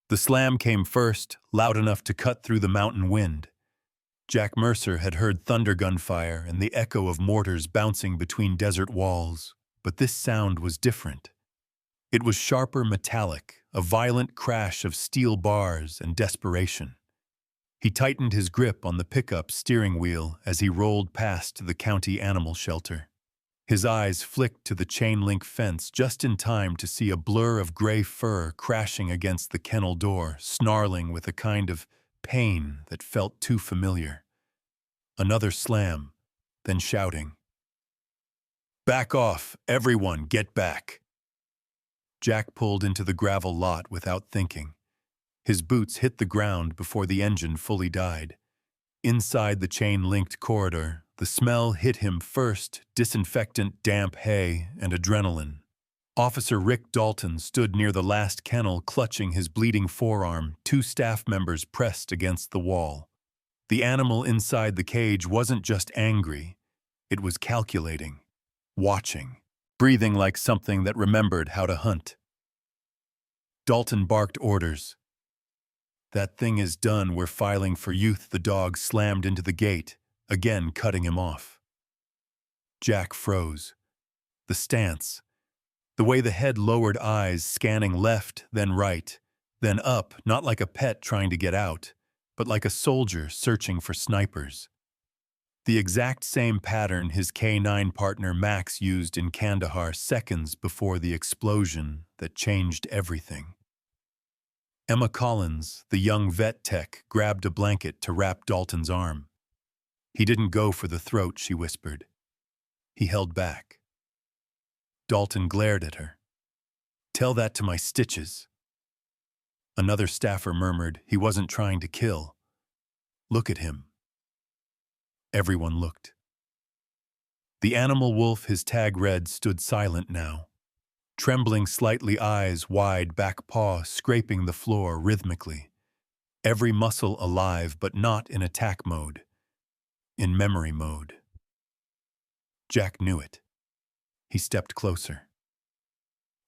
The slam came first, loud enough to cut through the mountain wind. Jack Mercer had heard thunder gunfire and the echo of mortars bouncing between desert walls, but this sound was different. It was sharper metallic, a violent crash of steel bars and desperation. He tightened his grip on the pickup steering wheel as he rolled past the county animal shelter. His eyes flicked to the chain-link fence just in time to see a blur of gray fur crashing against the kennel door, snarling with a kind of pain that felt too familiar. Another slam, then shouting. "Back off! Everyone, get back!" Jack pulled into the gravel lot without thinking. His boots hit the ground before the engine fully died. Inside the chain-linked corridor, the smell hit him first, disinfectant, damp hay, and adrenaline. Officer Rick Dalton stood near the last kennel clutching his bleeding forearm, two staff members pressed against the wall. The animal inside the cage wasn't just angry, it was calculating, watching, breathing like something that remembered how to hunt. Dalton barked orders. "That thing is done, we're filing for youth." The dog slammed into the gate, again cutting him off. Jack froze. The stance, the way the head lowered eyes, scanning left, then right, then up, not like a pet trying to get out, but like a soldier searching for snipers. The exact same pattern his K9 partner Max used in Kandahar seconds before the explosion that changed everything. Emma Collins, the young vet tech, grabbed a blanket to wrap Dalton's arm. "He didn't go for the throat," she whispered. He held back. Dalton glared at her. "Tell that to my stitches." Another staffer murmured, "He wasn't trying to kill. Look at him." Everyone looked. The animal wolf, his tag red, stood silent now. Trembling slightly, eyes wide, back paw scraping the floor rhythmically. Every muscle alive, but not in attack mode. In memory mode. Jack knew it. He stepped closer.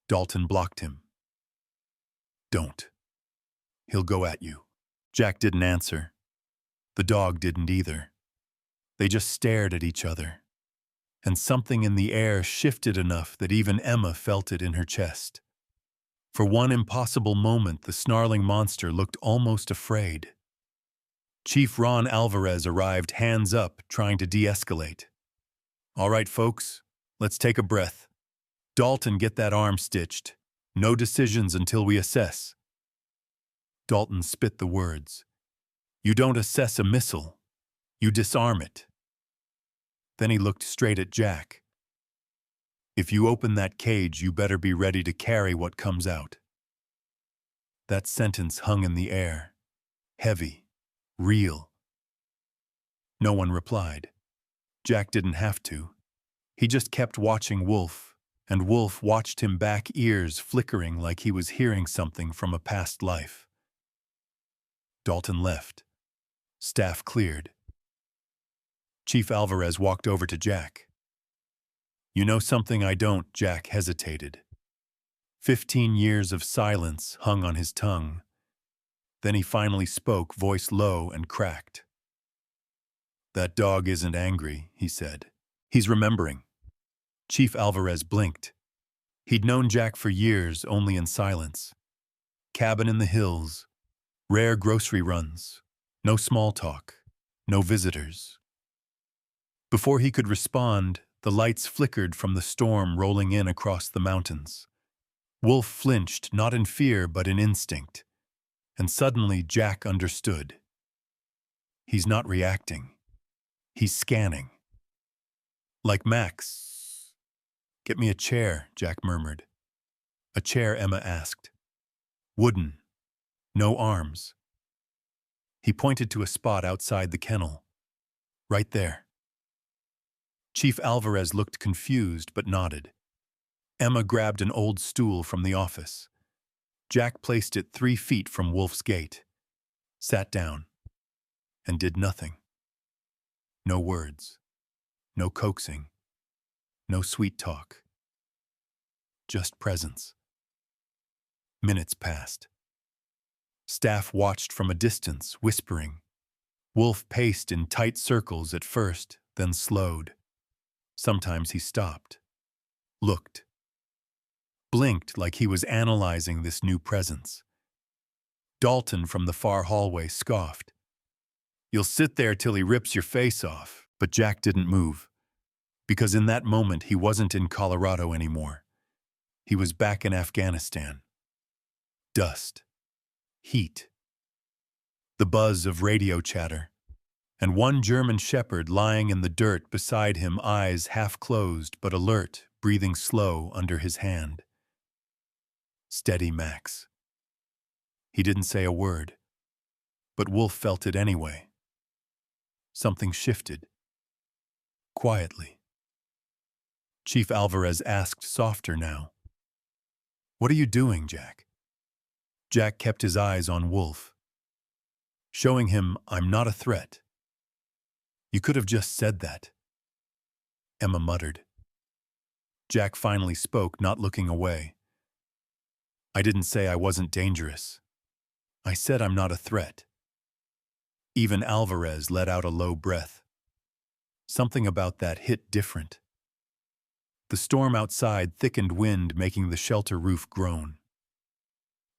Dalton blocked him. "Don't. He'll go at you." Jack didn't answer. The dog didn't either. They just stared at each other. And something in the air shifted enough that even Emma felt it in her chest. For one impossible moment, the snarling monster looked almost afraid. Chief Ron Alvarez arrived, hands up, trying to de-escalate. "All right, folks, let's take a breath. Dalton, get that arm stitched. No decisions until we assess." Dalton spit the words. "You don't assess a missile. You disarm it." Then he looked straight at Jack. "If you open that cage, you better be ready to carry what comes out." That sentence hung in the air. Heavy. Real. No one replied. Jack didn't have to. He just kept watching Wolf, and Wolf watched him back, ears flickering like he was hearing something from a past life. Dalton left. Staff cleared. Chief Alvarez walked over to Jack. "You know something I don't?" Jack hesitated. 15 years of silence hung on his tongue. Then he finally spoke, voice low and cracked. "That dog isn't angry," he said. "He's remembering." Chief Alvarez blinked. He'd known Jack for years, only in silence. Cabin in the hills, rare grocery runs, no small talk, no visitors. Before he could respond, the lights flickered from the storm rolling in across the mountains. Wolf flinched, not in fear but in instinct. And suddenly Jack understood. He's not reacting. He's scanning. Like Max. "Get me a chair," Jack murmured. "A chair," Emma asked. "Wooden. No arms." He pointed to a spot outside the kennel. "Right there." Chief Alvarez looked confused but nodded. Emma grabbed an old stool from the office. Jack placed it 3 feet from Wolf's gate, sat down, and did nothing. No words, no coaxing, no sweet talk. Just presence. Minutes passed. Staff watched from a distance, whispering. Wolf paced in tight circles at first, then slowed. Sometimes he stopped, looked, blinked like he was analyzing this new presence. Dalton from the far hallway scoffed. "You'll sit there till he rips your face off." But Jack didn't move, because in that moment he wasn't in Colorado anymore. He was back in Afghanistan. Dust, heat, the buzz of radio chatter, and one German shepherd lying in the dirt beside him, eyes half closed but alert, breathing slow under his hand. "Steady, Max." He didn't say a word, but Wolf felt it anyway. Something shifted. Quietly. Chief Alvarez asked softer now. "What are you doing, Jack?" Jack kept his eyes on Wolf, showing him, "I'm not a threat." "You could have just said that," Emma muttered. Jack finally spoke, not looking away. "I didn't say I wasn't dangerous. I said I'm not a threat." Even Alvarez let out a low breath. Something about that hit different. The storm outside thickened wind, making the shelter roof groan.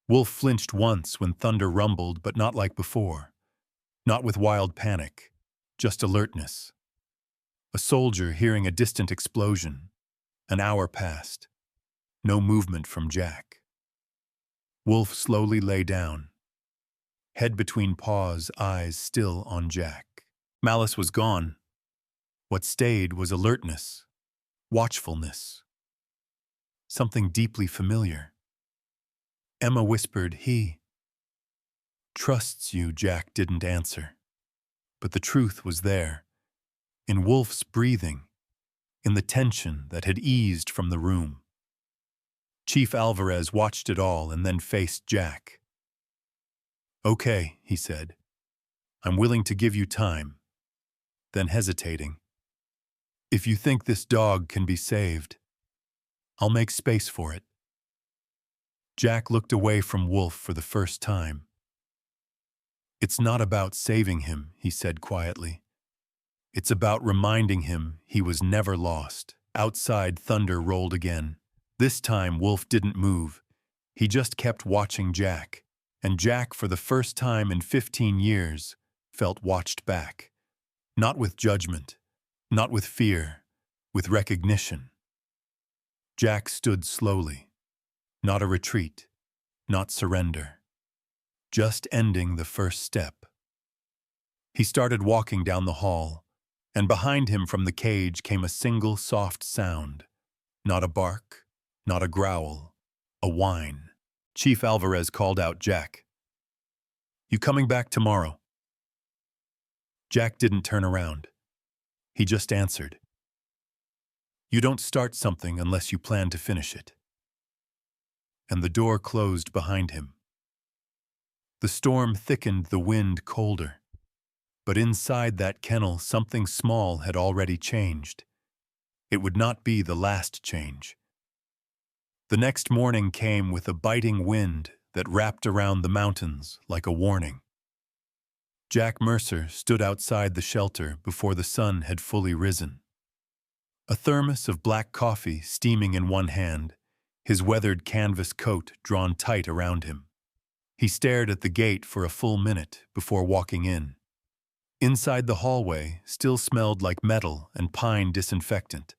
Wolf flinched once when thunder rumbled, but not like before. Not with wild panic, just alertness. A soldier hearing a distant explosion. An hour passed. No movement from Jack. Wolf slowly lay down. Head between paws, eyes still on Jack. Malice was gone. What stayed was alertness, watchfulness. Something deeply familiar. Emma whispered, "He trusts you." Jack didn't answer. But the truth was there, in Wolf's breathing, in the tension that had eased from the room. Chief Alvarez watched it all and then faced Jack. "Okay," he said. "I'm willing to give you time." Then hesitating. "If you think this dog can be saved, I'll make space for it." Jack looked away from Wolf for the first time. "It's not about saving him," he said quietly. "It's about reminding him he was never lost." Outside, thunder rolled again. This time, Wolf didn't move. He just kept watching Jack. And Jack, for the first time in 15 years, felt watched back. Not with judgment, not with fear, with recognition. Jack stood slowly. Not a retreat, not surrender. Just ending the first step. He started walking down the hall, and behind him from the cage came a single soft sound. Not a bark, not a growl, a whine. Chief Alvarez called out Jack. "You coming back tomorrow?" Jack didn't turn around. He just answered. "You don't start something unless you plan to finish it." And the door closed behind him. The storm thickened, the wind colder. But inside that kennel, something small had already changed. It would not be the last change. The next morning came with a biting wind that wrapped around the mountains like a warning. Jack Mercer stood outside the shelter before the sun had fully risen. A thermos of black coffee steaming in one hand, his weathered canvas coat drawn tight around him. He stared at the gate for a full minute before walking in. Inside the hallway still smelled like metal and pine disinfectant.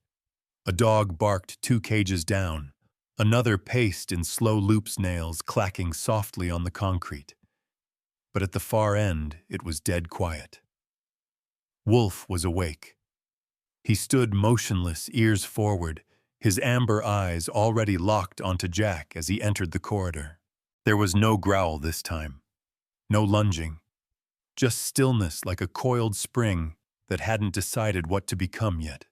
A dog barked 2 cages down. Another paced in slow loops, nails clacking softly on the concrete. But at the far end, it was dead quiet. Wolf was awake. He stood motionless, ears forward, his amber eyes already locked onto Jack as he entered the corridor. There was no growl this time. No lunging. Just stillness like a coiled spring that hadn't decided what to become yet.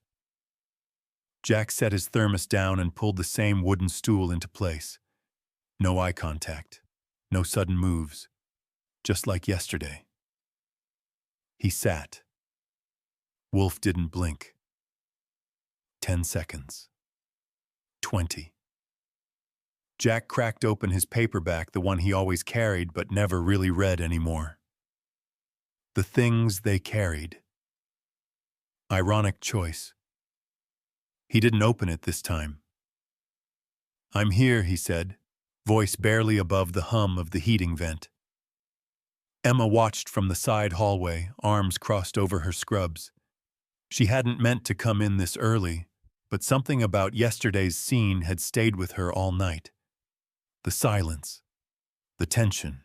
Jack set his thermos down and pulled the same wooden stool into place. No eye contact. No sudden moves. Just like yesterday. He sat. Wolf didn't blink. 10 seconds. 20. Jack cracked open his paperback, the one he always carried but never really read anymore. The Things They Carried. Ironic choice. He didn't open it this time. "I'm here," he said, voice barely above the hum of the heating vent. Emma watched from the side hallway, arms crossed over her scrubs. She hadn't meant to come in this early, but something about yesterday's scene had stayed with her all night. The silence. The tension.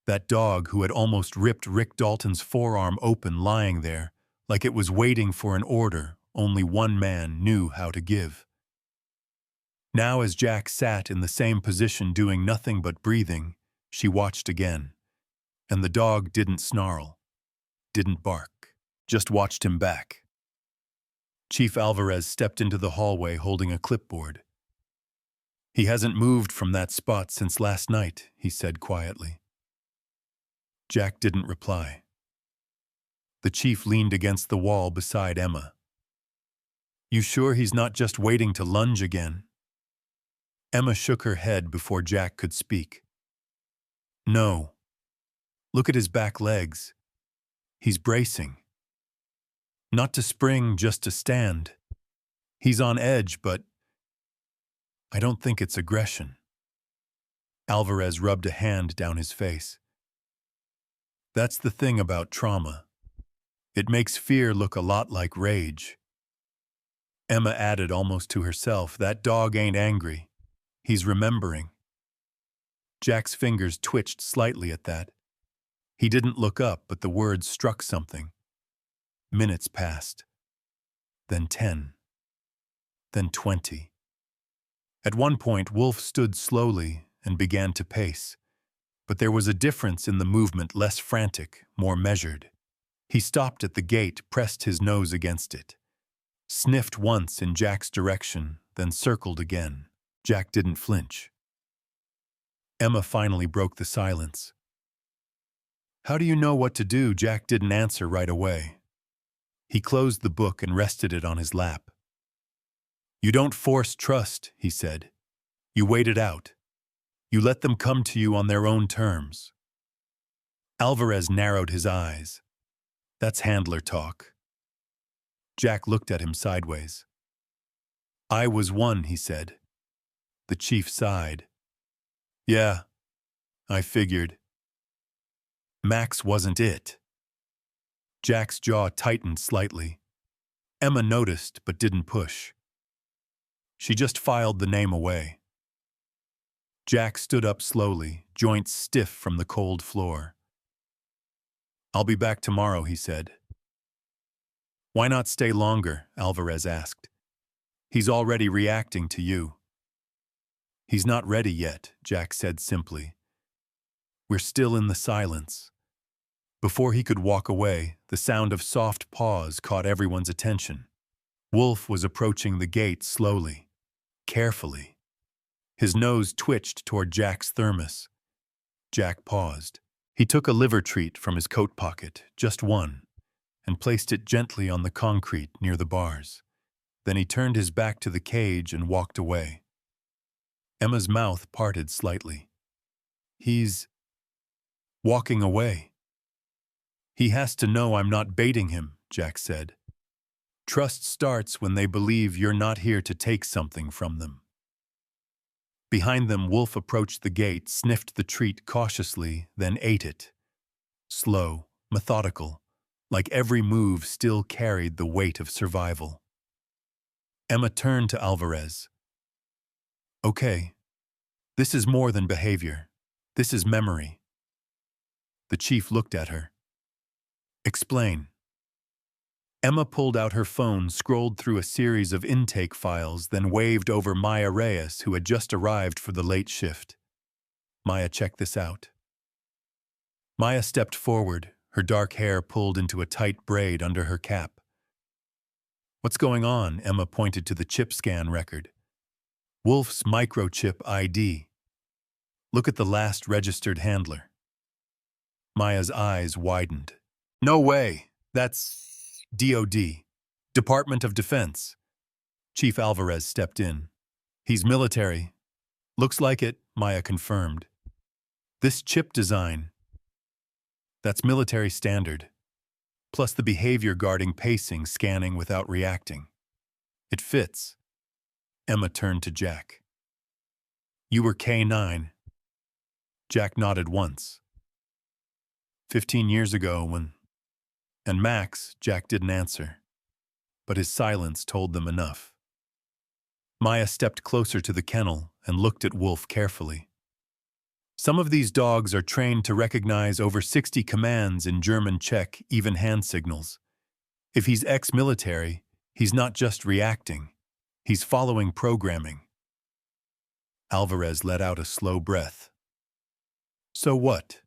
That dog who had almost ripped Rick Dalton's forearm open lying there, like it was waiting for an order only one man knew how to give. Now as Jack sat in the same position doing nothing but breathing, she watched again. And the dog didn't snarl, didn't bark, just watched him back. Chief Alvarez stepped into the hallway holding a clipboard. "He hasn't moved from that spot since last night," he said quietly. Jack didn't reply. The chief leaned against the wall beside Emma. "You sure he's not just waiting to lunge again?" Emma shook her head before Jack could speak. "No. Look at his back legs. He's bracing. Not to spring, just to stand. He's on edge, but I don't think it's aggression." Alvarez rubbed a hand down his face. "That's the thing about trauma. It makes fear look a lot like rage." Emma added almost to herself, "That dog ain't angry. He's remembering." Jack's fingers twitched slightly at that. He didn't look up, but the words struck something. Minutes passed. Then 10. Then 20. At one point, Wolf stood slowly and began to pace. But there was a difference in the movement, less frantic, more measured. He stopped at the gate, pressed his nose against it. Sniffed once in Jack's direction, then circled again. Jack didn't flinch. Emma finally broke the silence. "How do you know what to do?" Jack didn't answer right away. He closed the book and rested it on his lap. "You don't force trust," he said. "You wait it out. You let them come to you on their own terms." Alvarez narrowed his eyes. "That's handler talk." Jack looked at him sideways. "I was one," he said. The chief sighed. "Yeah, I figured. Max wasn't it." Jack's jaw tightened slightly. Emma noticed but didn't push. She just filed the name away. Jack stood up slowly, joints stiff from the cold floor. "I'll be back tomorrow," he said. "Why not stay longer?" Alvarez asked. "He's already reacting to you." "He's not ready yet," Jack said simply. "We're still in the silence." Before he could walk away, the sound of soft paws caught everyone's attention. Wolf was approaching the gate slowly, carefully. His nose twitched toward Jack's thermos. Jack paused. He took a liver treat from his coat pocket, just one, and placed it gently on the concrete near the bars. Then he turned his back to the cage and walked away. Emma's mouth parted slightly. "He's walking away." "He has to know I'm not baiting him," Jack said. "Trust starts when they believe you're not here to take something from them." Behind them, Wolf approached the gate, sniffed the treat cautiously, then ate it. Slow, methodical, like every move still carried the weight of survival. Emma turned to Alvarez. "Okay, this is more than behavior. This is memory." The chief looked at her. "Explain." Emma pulled out her phone, scrolled through a series of intake files, then waved over Maya Reyes, who had just arrived for the late shift. "Maya, check this out." Maya stepped forward, her dark hair pulled into a tight braid under her cap. "What's going on?" Emma pointed to the chip scan record. "Wolf's microchip ID. Look at the last registered handler." Maya's eyes widened. "No way! That's DOD. Department of Defense." Chief Alvarez stepped in. "He's military. Looks like it, Maya confirmed. This chip design, that's military standard, plus the behavior guarding pacing, scanning without reacting. It fits. Emma turned to Jack. You were K9. Jack nodded once. 15 years ago when... And Max, Jack didn't answer. But his silence told them enough. Maya stepped closer to the kennel and looked at Wolf carefully. Some of these dogs are trained to recognize over 60 commands in German, Czech, even hand signals. If he's ex-military, he's not just reacting. He's following programming. Alvarez let out a slow breath. So what?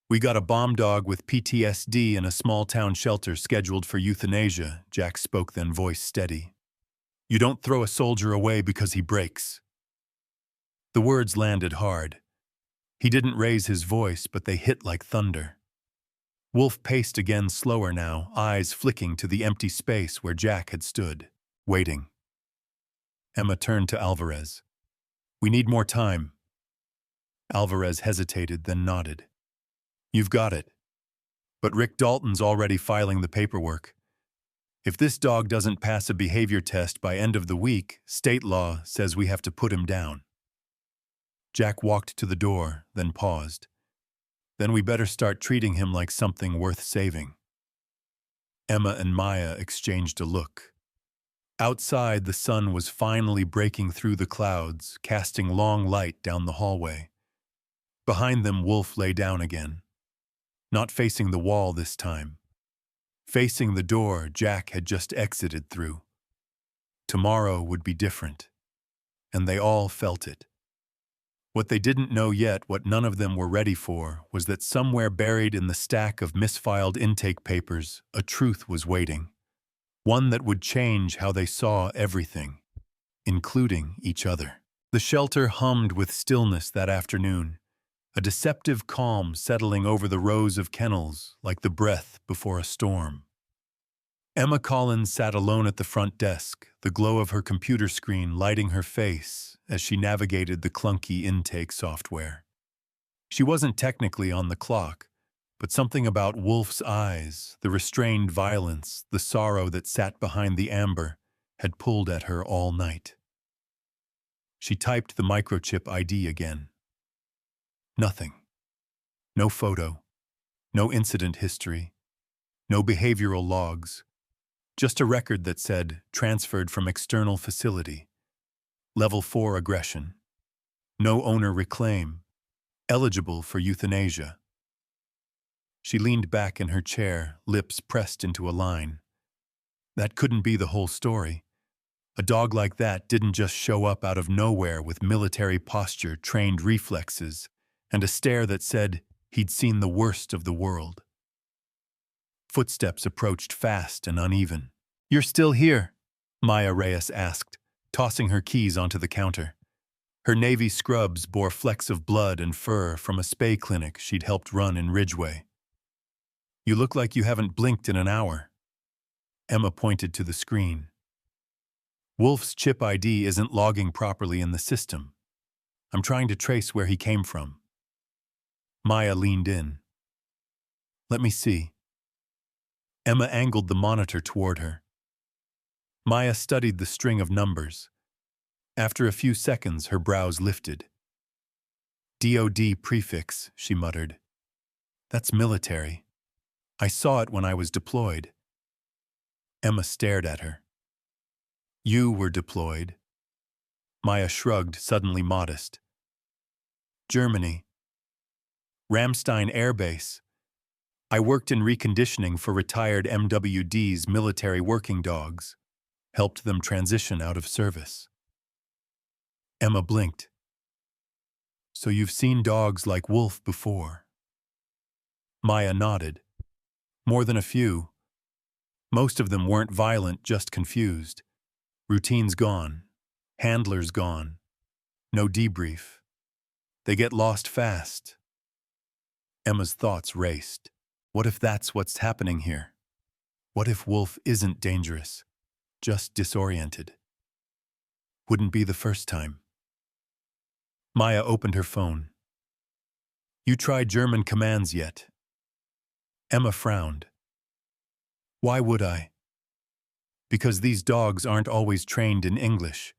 We got a bomb dog with PTSD in a small-town shelter scheduled for euthanasia, Jack spoke, then voice steady. You don't throw a soldier away because he breaks. The words landed hard. He didn't raise his voice, but they hit like thunder. Wolf paced again, slower now, eyes flicking to the empty space where Jack had stood, waiting. Emma turned to Alvarez. We need more time. Alvarez hesitated, then nodded. You've got it. But Rick Dalton's already filing the paperwork. If this dog doesn't pass a behavior test by end of the week, state law says we have to put him down. Jack walked to the door, then paused. Then we better start treating him like something worth saving. Emma and Maya exchanged a look. Outside, the sun was finally breaking through the clouds, casting long light down the hallway. Behind them, Wolf lay down again. Not facing the wall this time. Facing the door Jack had just exited through. Tomorrow would be different. And they all felt it. What they didn't know yet, what none of them were ready for, was that somewhere buried in the stack of misfiled intake papers, a truth was waiting. One that would change how they saw everything, including each other. The shelter hummed with stillness that afternoon, a deceptive calm settling over the rows of kennels like the breath before a storm. Emma Collins sat alone at the front desk, the glow of her computer screen lighting her face as she navigated the clunky intake software. She wasn't technically on the clock, but something about Wolf's eyes, the restrained violence, the sorrow that sat behind the amber, had pulled at her all night. She typed the microchip ID again. Nothing. No photo. No incident history. No behavioral logs. Just a record that said, transferred from external facility. Level 4 aggression. No owner reclaim. Eligible for euthanasia. She leaned back in her chair, lips pressed into a line. That couldn't be the whole story. A dog like that didn't just show up out of nowhere with military posture, trained reflexes, and a stare that said he'd seen the worst of the world. Footsteps approached fast and uneven. You're still here? Maya Reyes asked, tossing her keys onto the counter. Her navy scrubs bore flecks of blood and fur from a spay clinic she'd helped run in Ridgeway. You look like you haven't blinked in an hour. Emma pointed to the screen. Wolf's chip ID isn't logging properly in the system. I'm trying to trace where he came from. Maya leaned in. Let me see. Emma angled the monitor toward her. Maya studied the string of numbers. After a few seconds, her brows lifted. DOD prefix, she muttered. That's military. I saw it when I was deployed. Emma stared at her. You were deployed. Maya shrugged, suddenly modest. Germany. Ramstein Air Base. I worked in reconditioning for retired MWD's military working dogs. Helped them transition out of service. Emma blinked. So you've seen dogs like Wolf before? Maya nodded. More than a few. Most of them weren't violent, just confused. Routines gone. Handlers gone. No debrief. They get lost fast. Emma's thoughts raced. What if that's what's happening here? What if Wolf isn't dangerous, just disoriented? Wouldn't be the first time. Maya opened her phone. You tried German commands yet? Emma frowned. Why would I? Because these dogs aren't always trained in English.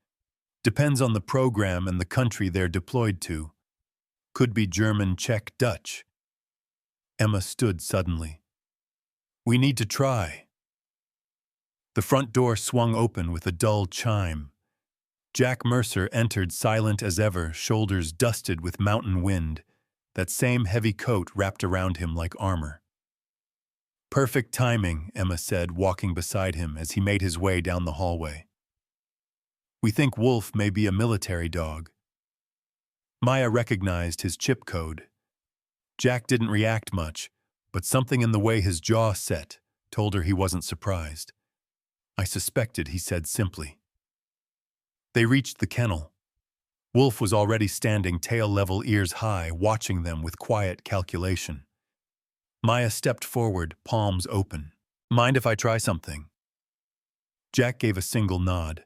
Depends on the program and the country they're deployed to. Could be German, Czech, Dutch. Emma stood suddenly. We need to try. The front door swung open with a dull chime. Jack Mercer entered silent as ever, shoulders dusted with mountain wind, that same heavy coat wrapped around him like armor. Perfect timing, Emma said, walking beside him as he made his way down the hallway. We think Wolf may be a military dog. Maya recognized his chip code. Jack didn't react much, but something in the way his jaw set told her he wasn't surprised. I suspected, he said simply. They reached the kennel. Wolf was already standing tail-level, ears high, watching them with quiet calculation. Maya stepped forward, palms open. Mind if I try something? Jack gave a single nod.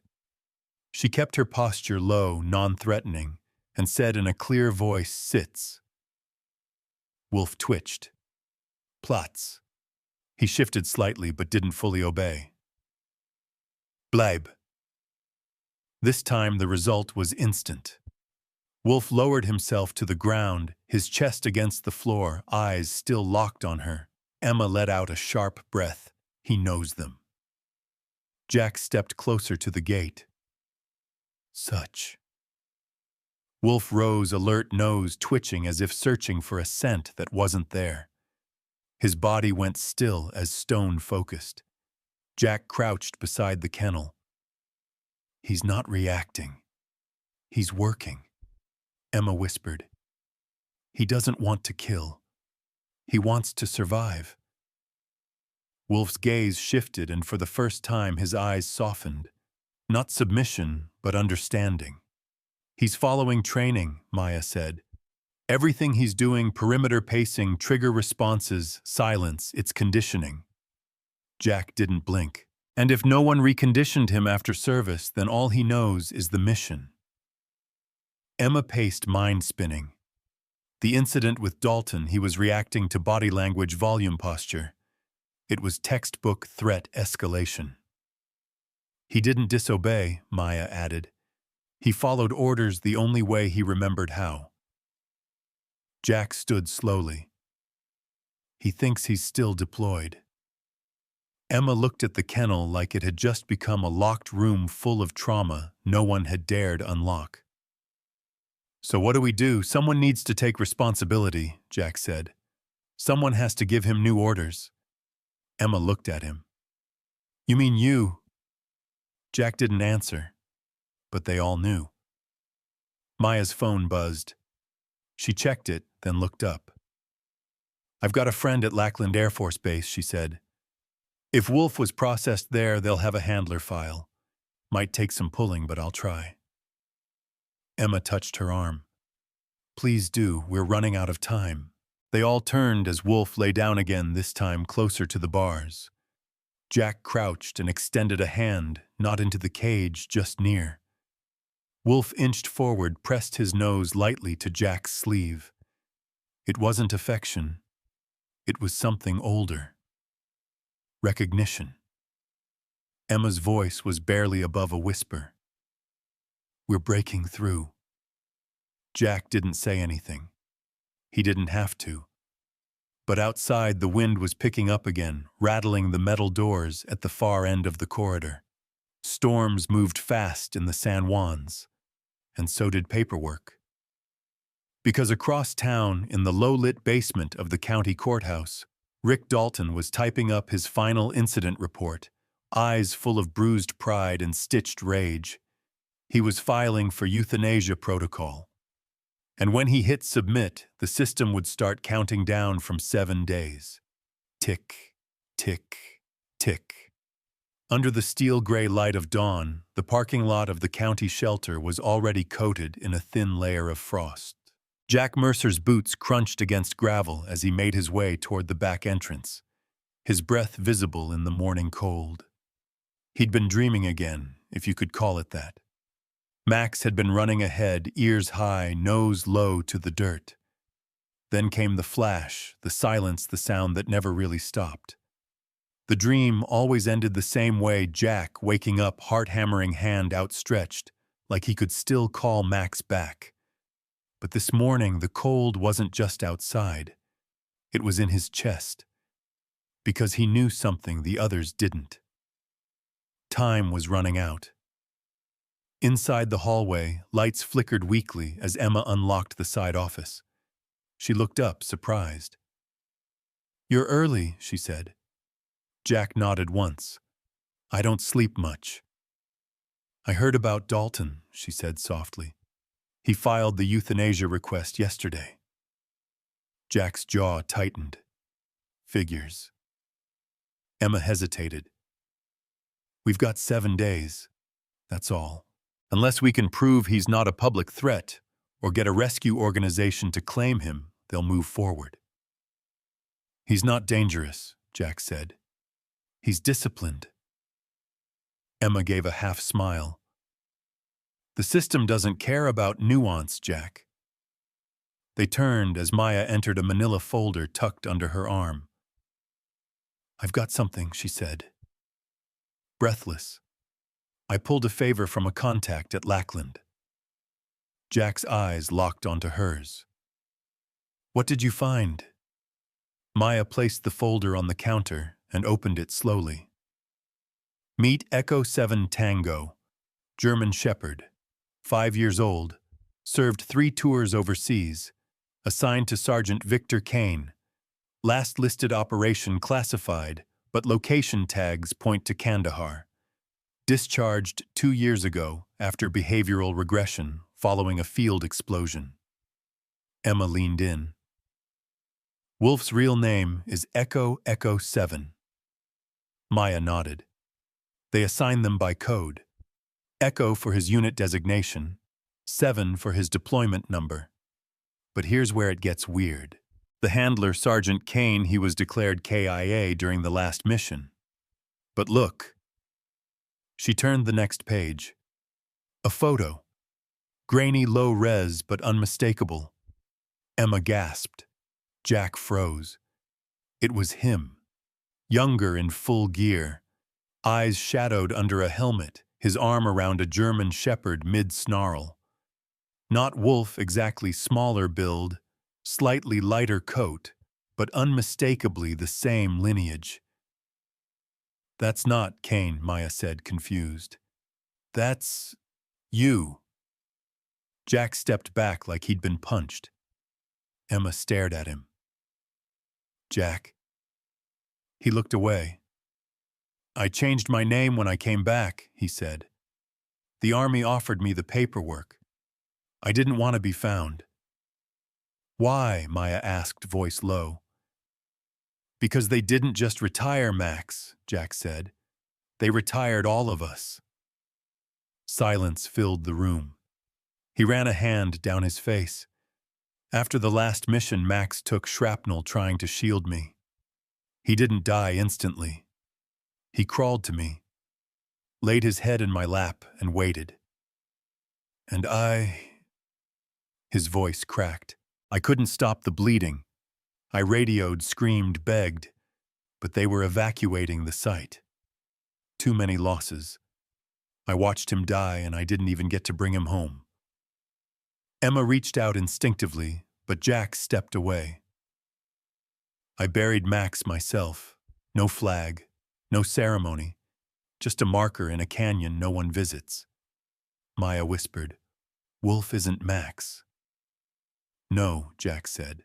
She kept her posture low, non-threatening, and said in a clear voice, Sits. Wolf twitched. Platz. He shifted slightly but didn't fully obey. Bleib. This time the result was instant. Wolf lowered himself to the ground, his chest against the floor, eyes still locked on her. Emma let out a sharp breath. He knows them. Jack stepped closer to the gate. Such. Wolf rose, alert, nose twitching as if searching for a scent that wasn't there. His body went still as stone focused. Jack crouched beside the kennel. He's not reacting. He's working. Emma whispered. He doesn't want to kill. He wants to survive. Wolf's gaze shifted, and for the first time his eyes softened. Not submission, but understanding. He's following training, Maya said. Everything he's doing, perimeter pacing, trigger responses, silence, it's conditioning. Jack didn't blink. And if no one reconditioned him after service, then all he knows is the mission. Emma paced, mind-spinning. The incident with Dalton, he was reacting to body language, volume, posture. It was textbook threat escalation. He didn't disobey, Maya added. He followed orders the only way he remembered how. Jack stood slowly. He thinks he's still deployed. Emma looked at the kennel like it had just become a locked room full of trauma no one had dared unlock. So what do we do? Someone needs to take responsibility, Jack said. Someone has to give him new orders. Emma looked at him. You mean you? Jack didn't answer, but they all knew. Maya's phone buzzed. She checked it, then looked up. I've got a friend at Lackland Air Force Base, she said. If Wolf was processed there, they'll have a handler file. Might take some pulling, but I'll try. Emma touched her arm. Please do, we're running out of time. They all turned as Wolf lay down again, this time closer to the bars. Jack crouched and extended a hand, not into the cage, just near. Wolf inched forward, pressed his nose lightly to Jack's sleeve. It wasn't affection. It was something older. Recognition. Emma's voice was barely above a whisper. We're breaking through. Jack didn't say anything. He didn't have to. But outside, the wind was picking up again, rattling the metal doors at the far end of the corridor. Storms moved fast in the San Juans, and so did paperwork. Because across town, in the low-lit basement of the county courthouse, Rick Dalton was typing up his final incident report, eyes full of bruised pride and stitched rage. He was filing for euthanasia protocol. And when he hit submit, the system would start counting down from 7 days. Tick, tick, tick. Under the steel-gray light of dawn, the parking lot of the county shelter was already coated in a thin layer of frost. Jack Mercer's boots crunched against gravel as he made his way toward the back entrance, his breath visible in the morning cold. He'd been dreaming again, if you could call it that. Max had been running ahead, ears high, nose low to the dirt. Then came the flash, the silence, the sound that never really stopped. The dream always ended the same way, Jack waking up, heart-hammering hand outstretched, like he could still call Max back. But this morning, the cold wasn't just outside. It was in his chest. Because he knew something the others didn't. Time was running out. Inside the hallway, lights flickered weakly as Emma unlocked the side office. She looked up, surprised. "You're early," she said. Jack nodded once. "I don't sleep much." "I heard about Dalton," she said softly. "He filed the euthanasia request yesterday." Jack's jaw tightened. Figures. Emma hesitated. "We've got 7 days. That's all. Unless we can prove he's not a public threat or get a rescue organization to claim him, they'll move forward." "He's not dangerous," Jack said. "He's disciplined." Emma gave a half smile. "The system doesn't care about nuance, Jack." They turned as Maya entered a manila folder tucked under her arm. "I've got something," she said. Breathless. "I pulled a favor from a contact at Lackland." Jack's eyes locked onto hers. "What did you find?" Maya placed the folder on the counter and opened it slowly. "Meet Echo 7 Tango, German Shepherd, 5 years old, served 3 tours overseas, assigned to Sergeant Victor Kane. Last listed operation classified, but location tags point to Kandahar. Discharged 2 years ago after behavioral regression following a field explosion." Emma leaned in. "Wolf's real name is Echo 7. Maya nodded. "They assign them by code. Echo for his unit designation, 7 for his deployment number. But here's where it gets weird. The handler, Sergeant Kane, he was declared KIA during the last mission. But look." She turned the next page. A photo. Grainy, low-res, but unmistakable. Emma gasped. Jack froze. It was him. Younger in full gear. Eyes shadowed under a helmet, his arm around a German shepherd mid-snarl. Not Wolf exactly, smaller build, slightly lighter coat, but unmistakably the same lineage. "That's not Kane," Maya said, confused. "That's you." Jack stepped back like he'd been punched. Emma stared at him. "Jack." He looked away. "I changed my name when I came back," he said. "The Army offered me the paperwork. I didn't want to be found." "Why?" Maya asked, voice low. "Because they didn't just retire Max," Jack said. "They retired all of us." Silence filled the room. He ran a hand down his face. "After the last mission, Max took shrapnel trying to shield me. He didn't die instantly. He crawled to me, laid his head in my lap, and waited. And His voice cracked. "I couldn't stop the bleeding. I radioed, screamed, begged, but they were evacuating the site. Too many losses. I watched him die, and I didn't even get to bring him home." Emma reached out instinctively, but Jack stepped away. "I buried Max myself. No flag, no ceremony, just a marker in a canyon no one visits." Maya whispered, "Wolf isn't Max." "No," Jack said,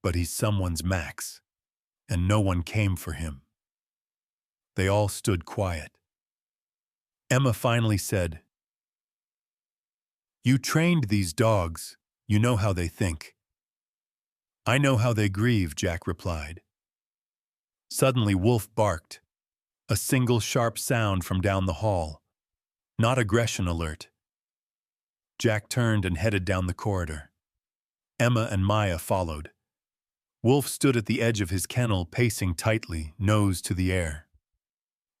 "but he's someone's Max, and no one came for him." They all stood quiet. Emma finally said, "You trained these dogs. You know how they think." "I know how they grieve," Jack replied. Suddenly Wolf barked. A single sharp sound from down the hall. Not aggression alert. Jack turned and headed down the corridor. Emma and Maya followed. Wolf stood at the edge of his kennel, pacing tightly, nose to the air.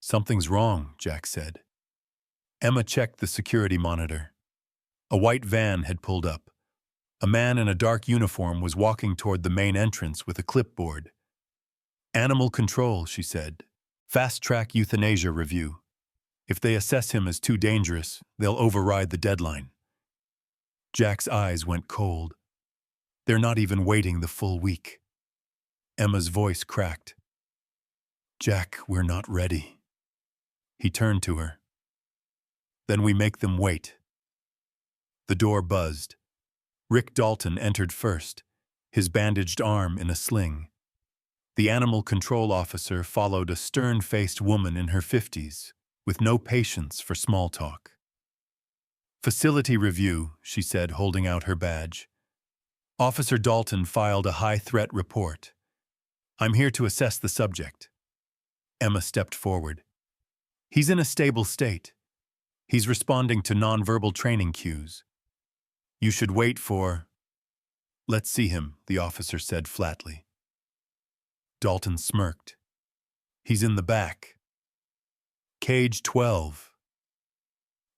"Something's wrong," Jack said. Emma checked the security monitor. A white van had pulled up. A man in a dark uniform was walking toward the main entrance with a clipboard. "Animal control," she said. "Fast-track euthanasia review. If they assess him as too dangerous, they'll override the deadline." Jack's eyes went cold. "They're not even waiting the full week." Emma's voice cracked. "Jack, we're not ready." He turned to her. "Then we make them wait." The door buzzed. Rick Dalton entered first, his bandaged arm in a sling. The animal control officer followed a stern-faced woman in her 50s, with no patience for small talk. "Facility review," she said, holding out her badge. Officer Dalton filed a high-threat report. "I'm here to assess the subject." Emma stepped forward. "He's in a stable state. He's responding to nonverbal training cues. You should wait for—" "Let's see him," the officer said flatly. Dalton smirked. "He's in the back. Cage 12.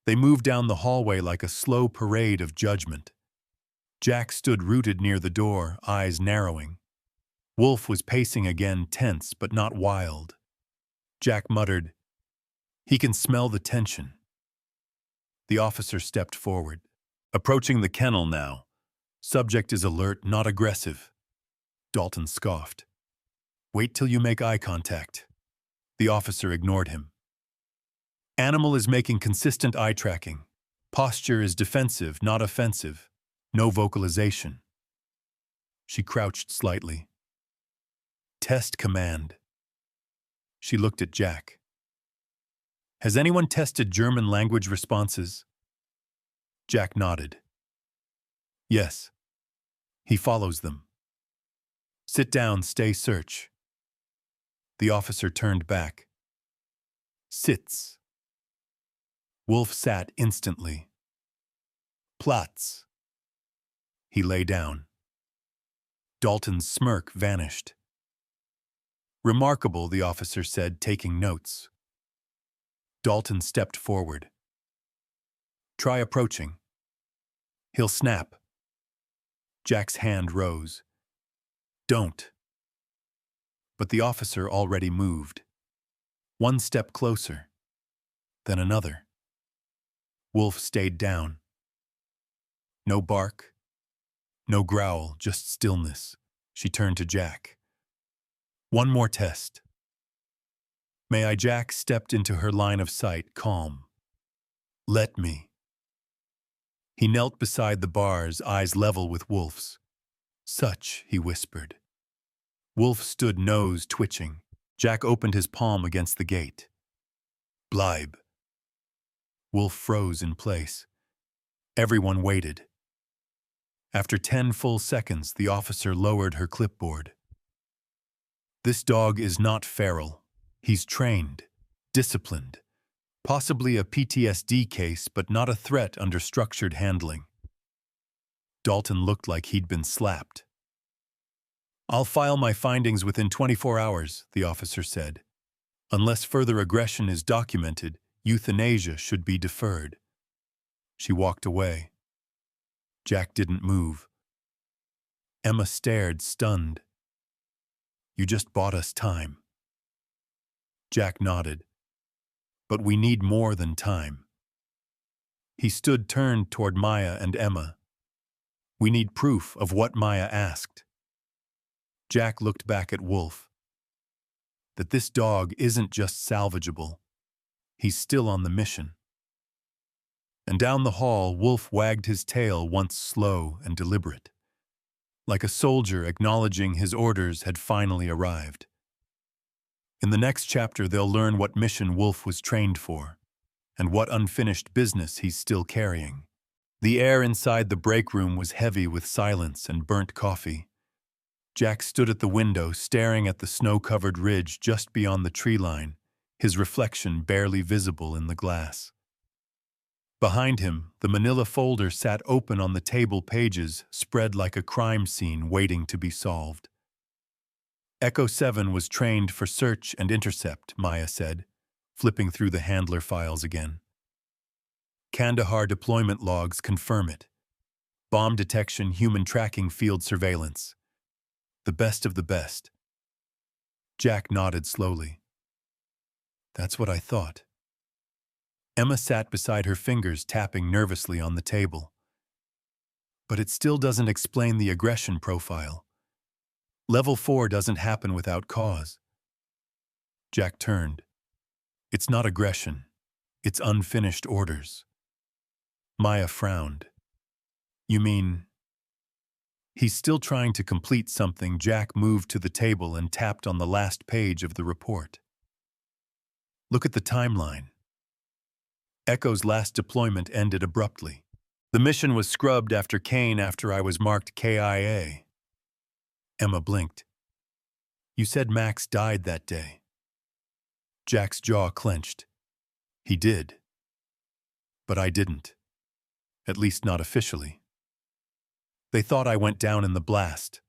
They moved down the hallway like a slow parade of judgment. Jack stood rooted near the door, eyes narrowing. Wolf was pacing again, tense but not wild. Jack muttered, "He can smell the tension." The officer stepped forward. "Approaching the kennel now. Subject is alert, not aggressive." Dalton scoffed. "Wait till you make eye contact." The officer ignored him. "Animal is making consistent eye tracking. Posture is defensive, not offensive. No vocalization." She crouched slightly. "Test command." She looked at Jack. "Has anyone tested German language responses?" Jack nodded. "Yes. He follows them." "Sit down, stay search." The officer turned back. "Sits." Wolf sat instantly. "Platz." He lay down. Dalton's smirk vanished. "Remarkable," the officer said, taking notes. Dalton stepped forward. "Try approaching." "He'll snap." Jack's hand rose. "Don't." But the officer already moved. One step closer. Then another. Wolf stayed down. No bark. No growl, just stillness. She turned to Jack. "One more test." "May I?" Jack stepped into her line of sight, calm. "Let me." He knelt beside the bars, eyes level with Wolf's. "Such," he whispered. Wolf stood, nose twitching. Jack opened his palm against the gate. "Bleib." Wolf froze in place. Everyone waited. After 10 full seconds, the officer lowered her clipboard. "This dog is not feral. He's trained, disciplined. Possibly a PTSD case, but not a threat under structured handling." Dalton looked like he'd been slapped. "I'll file my findings within 24 hours, the officer said. "Unless further aggression is documented, euthanasia should be deferred." She walked away. Jack didn't move. Emma stared, stunned. "You just bought us time." Jack nodded. "But we need more than time." He stood turned toward Maya and Emma. "We need proof of what Maya asked." Jack looked back at Wolf. "That this dog isn't just salvageable. He's still on the mission." And down the hall, Wolf wagged his tail, once slow and deliberate, like a soldier acknowledging his orders had finally arrived. In the next chapter, they'll learn what mission Wolf was trained for, and what unfinished business he's still carrying. The air inside the break room was heavy with silence and burnt coffee. Jack stood at the window, staring at the snow-covered ridge just beyond the tree line, his reflection barely visible in the glass. Behind him, the manila folder sat open on the table, pages spread like a crime scene waiting to be solved. "Echo 7 was trained for search and intercept," Maya said, flipping through the handler files again. Kandahar deployment logs confirm it. Bomb detection, human tracking, field surveillance. The best of the best. Jack nodded slowly. That's what I thought. Emma sat beside her, fingers tapping nervously on the table. But it still doesn't explain the aggression profile. Level 4 doesn't happen without cause. Jack turned. It's not aggression. It's unfinished orders. Maya frowned. You mean... He's still trying to complete something. Jack moved to the table and tapped on the last page of the report. Look at the timeline. Echo's last deployment ended abruptly. The mission was scrubbed after Kane after I was marked KIA. Emma blinked. You said Max died that day. Jack's jaw clenched. He did. But I didn't. At least not officially. They thought I went down in the blast.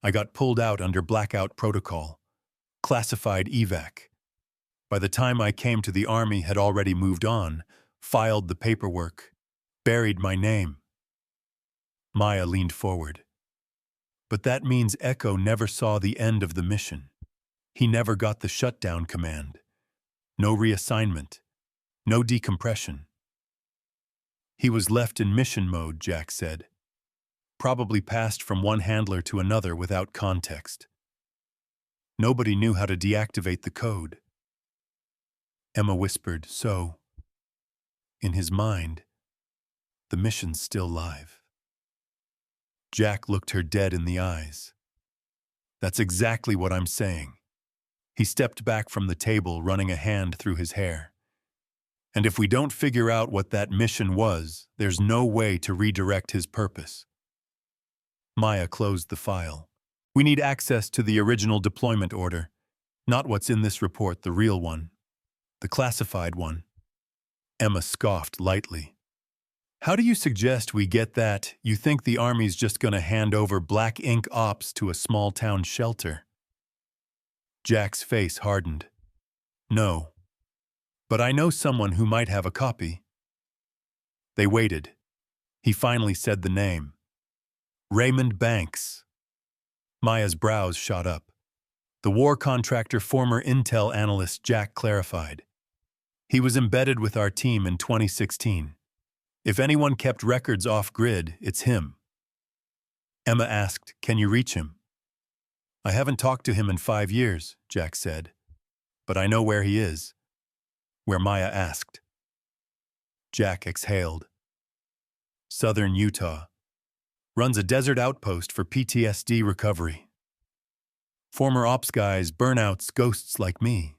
I got pulled out under blackout protocol. Classified evac. By the time I came to the army, had already moved on, filed the paperwork, buried my name. Maya leaned forward. But that means Echo never saw the end of the mission. He never got the shutdown command. No reassignment. No decompression. He was left in mission mode, Jack said. Probably passed from one handler to another without context. Nobody knew how to deactivate the code. Emma whispered, so, in his mind, the mission's still live. Jack looked her dead in the eyes. That's exactly what I'm saying. He stepped back from the table, running a hand through his hair. And if we don't figure out what that mission was, there's no way to redirect his purpose. Maya closed the file. We need access to the original deployment order, not what's in this report, the real one. The classified one. Emma scoffed lightly. How do you suggest we get that? You think the army's just gonna hand over black ink ops to a small-town shelter? Jack's face hardened. No. But I know someone who might have a copy. They waited. He finally said the name. Raymond Banks. Maya's brows shot up. The war contractor, former intel analyst, Jack clarified. He was embedded with our team in 2016. If anyone kept records off-grid, it's him. Emma asked, can you reach him? I haven't talked to him in 5 years, Jack said. But I know where he is. Where Maya asked. Jack exhaled. Southern Utah. Runs a desert outpost for PTSD recovery. Former ops guys, burnouts, ghosts like me.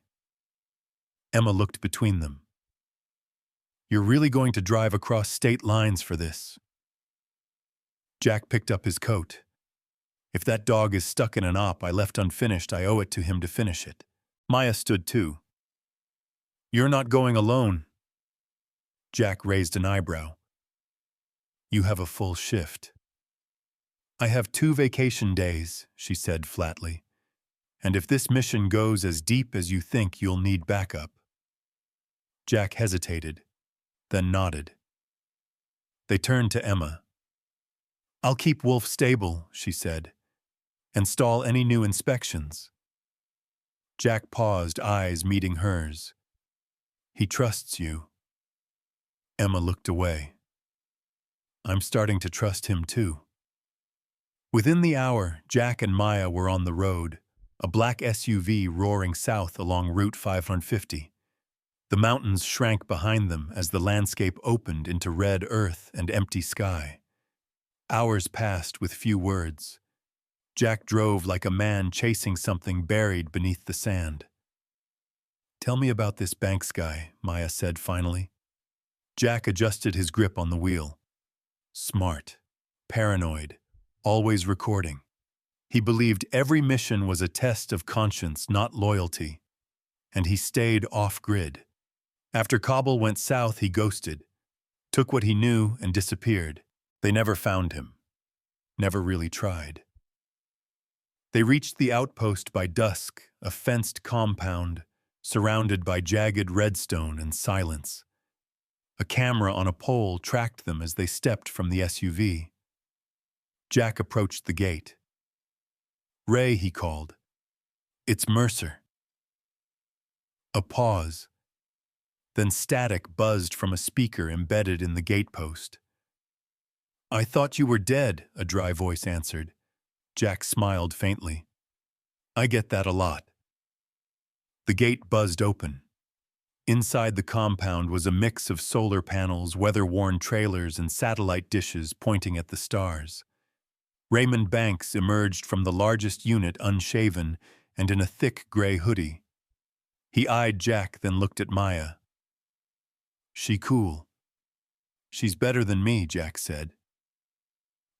Emma looked between them. You're really going to drive across state lines for this? Jack picked up his coat. If that dog is stuck in an op I left unfinished, I owe it to him to finish it. Maya stood too. You're not going alone. Jack raised an eyebrow. You have a full shift. I have 2 vacation days, she said flatly. And if this mission goes as deep as you think, you'll need backup. Jack hesitated, then nodded. They turned to Emma. I'll keep Wolf stable, she said, and stall any new inspections. Jack paused, eyes meeting hers. He trusts you. Emma looked away. I'm starting to trust him too. Within the hour, Jack and Maya were on the road, a black SUV roaring south along Route 550. The mountains shrank behind them as the landscape opened into red earth and empty sky. Hours passed with few words. Jack drove like a man chasing something buried beneath the sand. Tell me about this Banks guy, Maya said finally. Jack adjusted his grip on the wheel. Smart, paranoid, always recording. He believed every mission was a test of conscience, not loyalty. And he stayed off-grid. After Kabul went south, he ghosted, took what he knew and disappeared. They never found him. Never really tried. They reached the outpost by dusk, a fenced compound, surrounded by jagged redstone and silence. A camera on a pole tracked them as they stepped from the SUV. Jack approached the gate. "Ray," he called. "It's Mercer." A pause. Then static buzzed from a speaker embedded in the gatepost. "I thought you were dead," a dry voice answered. Jack smiled faintly. "I get that a lot." The gate buzzed open. Inside the compound was a mix of solar panels, weather-worn trailers, and satellite dishes pointing at the stars. Raymond Banks emerged from the largest unit unshaven and in a thick gray hoodie. He eyed Jack, then looked at Maya. "She cool." "She's better than me," Jack said.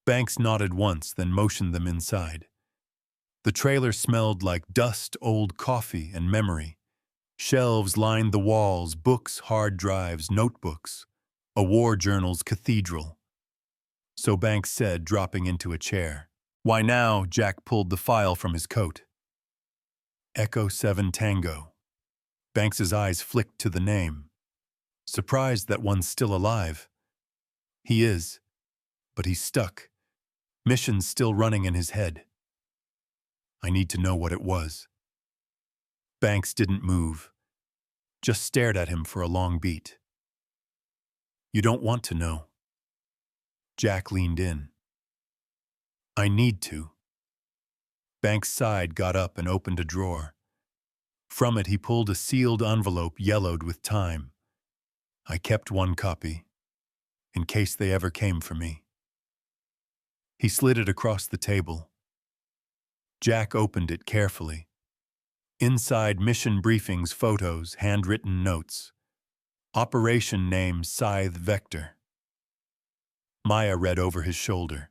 Banks nodded once, then motioned them inside. The trailer smelled like dust, old coffee, and memory. Shelves lined the walls, books, hard drives, notebooks. A war journal's cathedral. So Banks said, dropping into a chair. "Why now?" Jack pulled the file from his coat. "Echo 7 Tango." Banks's eyes flicked to the name. "Surprised that one's still alive." "He is. But he's stuck. Mission's still running in his head." "I need to know what it was." Banks didn't move, just stared at him for a long beat. "You don't want to know." Jack leaned in. "I need to." Banks sighed, got up, and opened a drawer. From it he pulled a sealed envelope yellowed with time. "I kept one copy, in case they ever came for me." He slid it across the table. Jack opened it carefully. Inside, mission briefings, photos, handwritten notes. Operation name Scythe Vector. Maya read over his shoulder.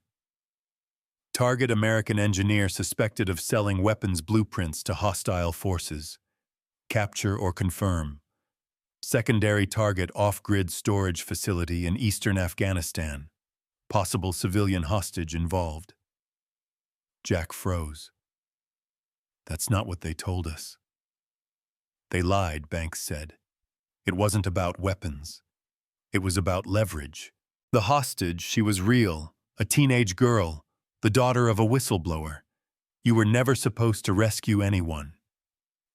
Target American engineer suspected of selling weapons blueprints to hostile forces. Capture or confirm. Secondary target off-grid storage facility in eastern Afghanistan. Possible civilian hostage involved. Jack froze. "That's not what they told us." "They lied," Banks said. "It wasn't about weapons. It was about leverage. The hostage, she was real, a teenage girl, the daughter of a whistleblower. You were never supposed to rescue anyone.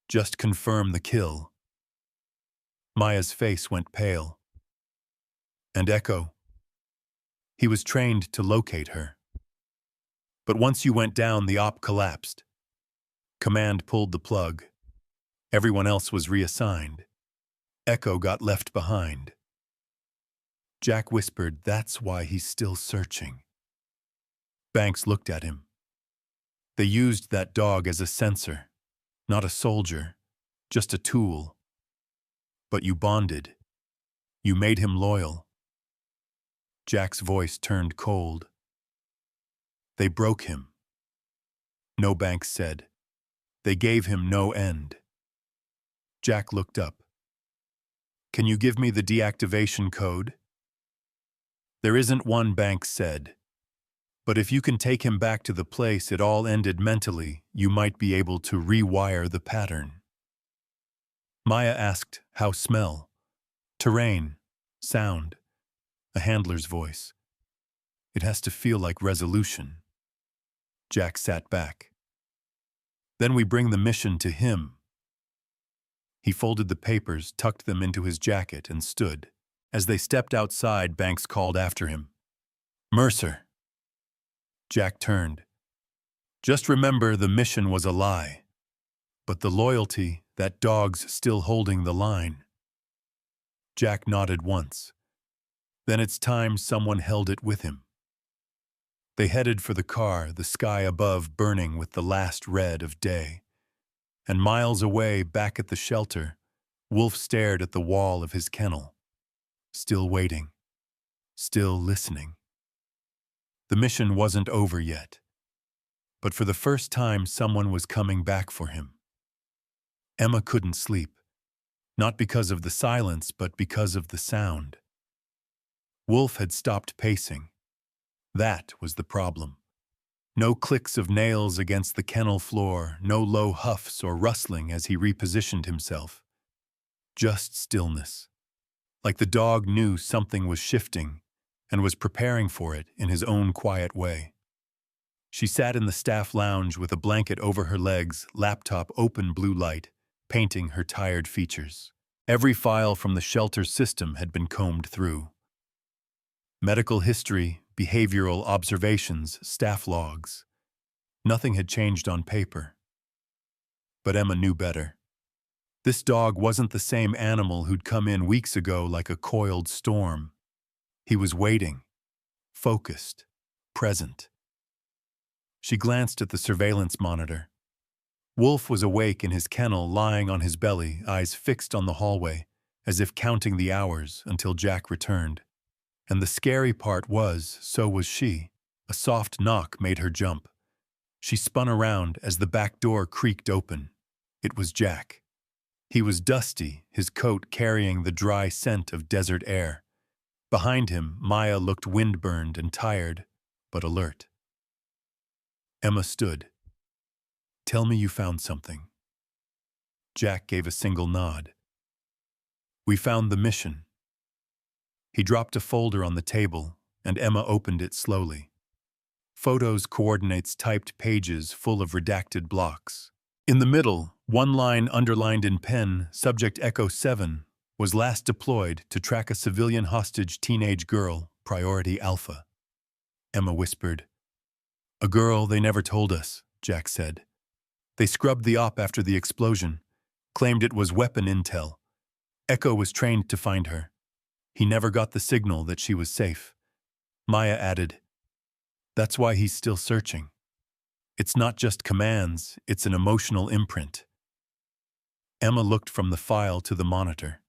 Just confirm the kill." Maya's face went pale. "And Echo?" "He was trained to locate her. But once you went down, the op collapsed. Command pulled the plug. Everyone else was reassigned. Echo got left behind." Jack whispered, "That's why he's still searching." Banks looked at him. "They used that dog as a sensor, not a soldier, just a tool. But you bonded. You made him loyal." Jack's voice turned cold. "They broke him." "No," Banks said. "They gave him no end." Jack looked up. "Can you give me the deactivation code?" "There isn't one," Banks said. "But if you can take him back to the place it all ended mentally, you might be able to rewire the pattern." Maya asked, "How smell?" "Terrain. Sound." A handler's voice. "It has to feel like resolution." Jack sat back. "Then we bring the mission to him." He folded the papers, tucked them into his jacket, and stood. As they stepped outside, Banks called after him. "Mercer." Jack turned. "Just remember, the mission was a lie. But the loyalty, that dog's still holding the line." Jack nodded once. Then it's time someone held it with him. They headed for the car, the sky above burning with the last red of day. And miles away, back at the shelter, Wolf stared at the wall of his kennel. Still waiting. Still listening. The mission wasn't over yet. But for the first time, someone was coming back for him. Emma couldn't sleep. Not because of the silence, but because of the sound. Wolf had stopped pacing. That was the problem. No clicks of nails against the kennel floor, no low huffs or rustling as he repositioned himself. Just stillness. like the dog knew something was shifting and was preparing for it in his own quiet way. She sat in the staff lounge with a blanket over her legs, laptop open, blue light, painting her tired features. Every file from the shelter system had been combed through. Medical history, behavioral observations, staff logs. Nothing had changed on paper. But Emma knew better. This dog wasn't the same animal who'd come in weeks ago like a coiled storm. He was waiting, focused, present. She glanced at the surveillance monitor. Wolf was awake in his kennel, lying on his belly, eyes fixed on the hallway, as if counting the hours until Jack returned. And the scary part was, so was she. A soft knock made her jump. She spun around as the back door creaked open. It was Jack. He was dusty, his coat carrying the dry scent of desert air. Behind him, Maya looked windburned and tired, but alert. Emma stood. "Tell me you found something." Jack gave a single nod. "We found the mission." He dropped a folder on the table, and Emma opened it slowly. Photos, coordinates, typed pages full of redacted blocks. In the middle, one line underlined in pen, subject Echo 7, was last deployed to track a civilian hostage teenage girl, priority Alpha. Emma whispered. "A girl they never told us," Jack said. "They scrubbed the op after the explosion, claimed it was weapon intel. Echo was trained to find her. He never got the signal that she was safe." Maya added, "That's why he's still searching. It's not just commands, it's an emotional imprint." Emma looked from the file to the monitor.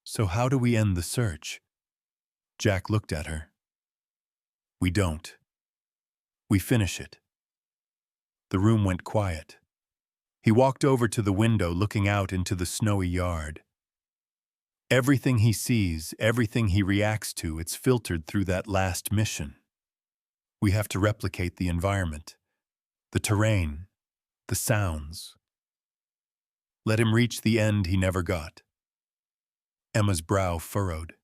"So how do we end the search?" Jack looked at her. "We don't. We finish it." The room went quiet. He walked over to the window, looking out into the snowy yard. Everything he sees, everything he reacts to, it's filtered through that last mission. We have to replicate the environment, the terrain, the sounds. Let him reach the end he never got. Emma's brow furrowed.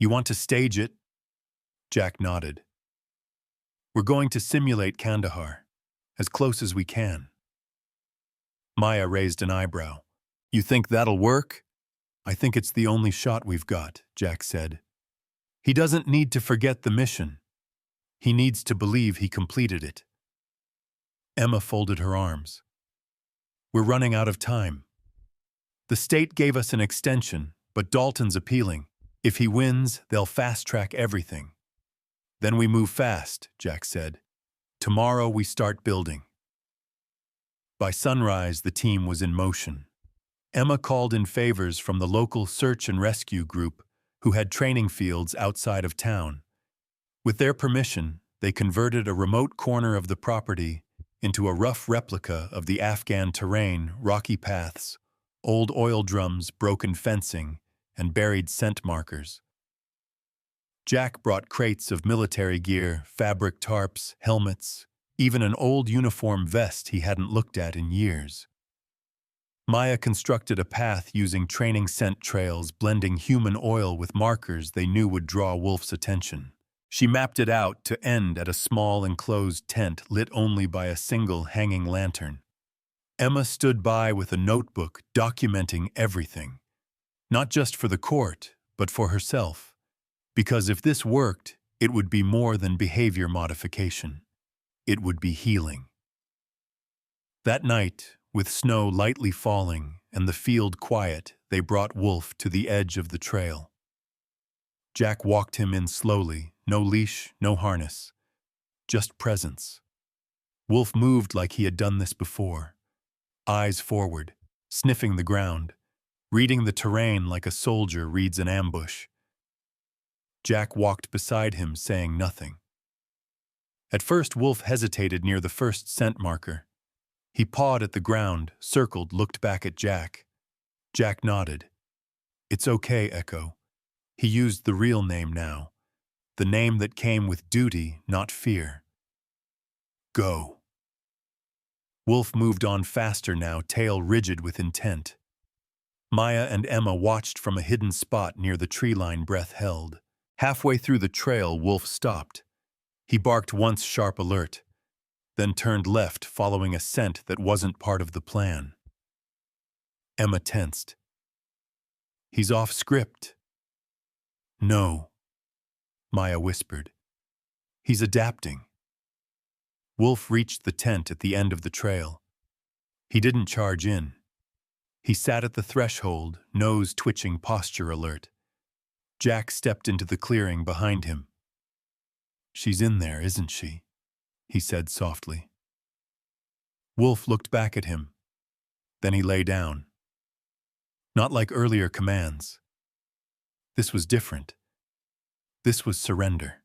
"You want to stage it?" Jack nodded. "We're going to simulate Kandahar, as close as we can." Maya raised an eyebrow. "You think that'll work?" "I think it's the only shot we've got," Jack said. "He doesn't need to forget the mission. He needs to believe he completed it." Emma folded her arms. "We're running out of time. The state gave us an extension, but Dalton's appealing. If he wins, they'll fast-track everything." "Then we move fast," Jack said. "Tomorrow we start building." By sunrise, the team was in motion. Emma called in favors from the local search and rescue group, who had training fields outside of town. With their permission, they converted a remote corner of the property into a rough replica of the Afghan terrain, rocky paths, old oil drums, broken fencing, and buried scent markers. Jack brought crates of military gear, fabric tarps, helmets, even an old uniform vest he hadn't looked at in years. Maya constructed a path using training scent trails, blending human oil with markers they knew would draw Wolf's attention. She mapped it out to end at a small enclosed tent lit only by a single hanging lantern. Emma stood by with a notebook documenting everything, not just for the court, but for herself. Because if this worked, it would be more than behavior modification. It would be healing. That night, with snow lightly falling and the field quiet, they brought Wolf to the edge of the trail. Jack walked him in slowly, no leash, no harness, just presence. Wolf moved like he had done this before, eyes forward, sniffing the ground, reading the terrain like a soldier reads an ambush. Jack walked beside him, saying nothing. At first, Wolf hesitated near the first scent marker. He pawed at the ground, circled, looked back at Jack. Jack nodded. "It's okay, Echo." He used the real name now, the name that came with duty, not fear. "Go." Wolf moved on faster now, tail rigid with intent. Maya and Emma watched from a hidden spot near the tree line, breath held. Halfway through the trail, Wolf stopped. He barked once, sharp alert, then turned left, following a scent that wasn't part of the plan. Emma tensed. He's off script. No, Maya whispered. He's adapting. Wolf reached the tent at the end of the trail. He didn't charge in. He sat at the threshold, nose twitching, posture alert. Jack stepped into the clearing behind him. She's in there, isn't she? He said softly. Wolf looked back at him. Then he lay down. Not like earlier commands. This was different. This was surrender.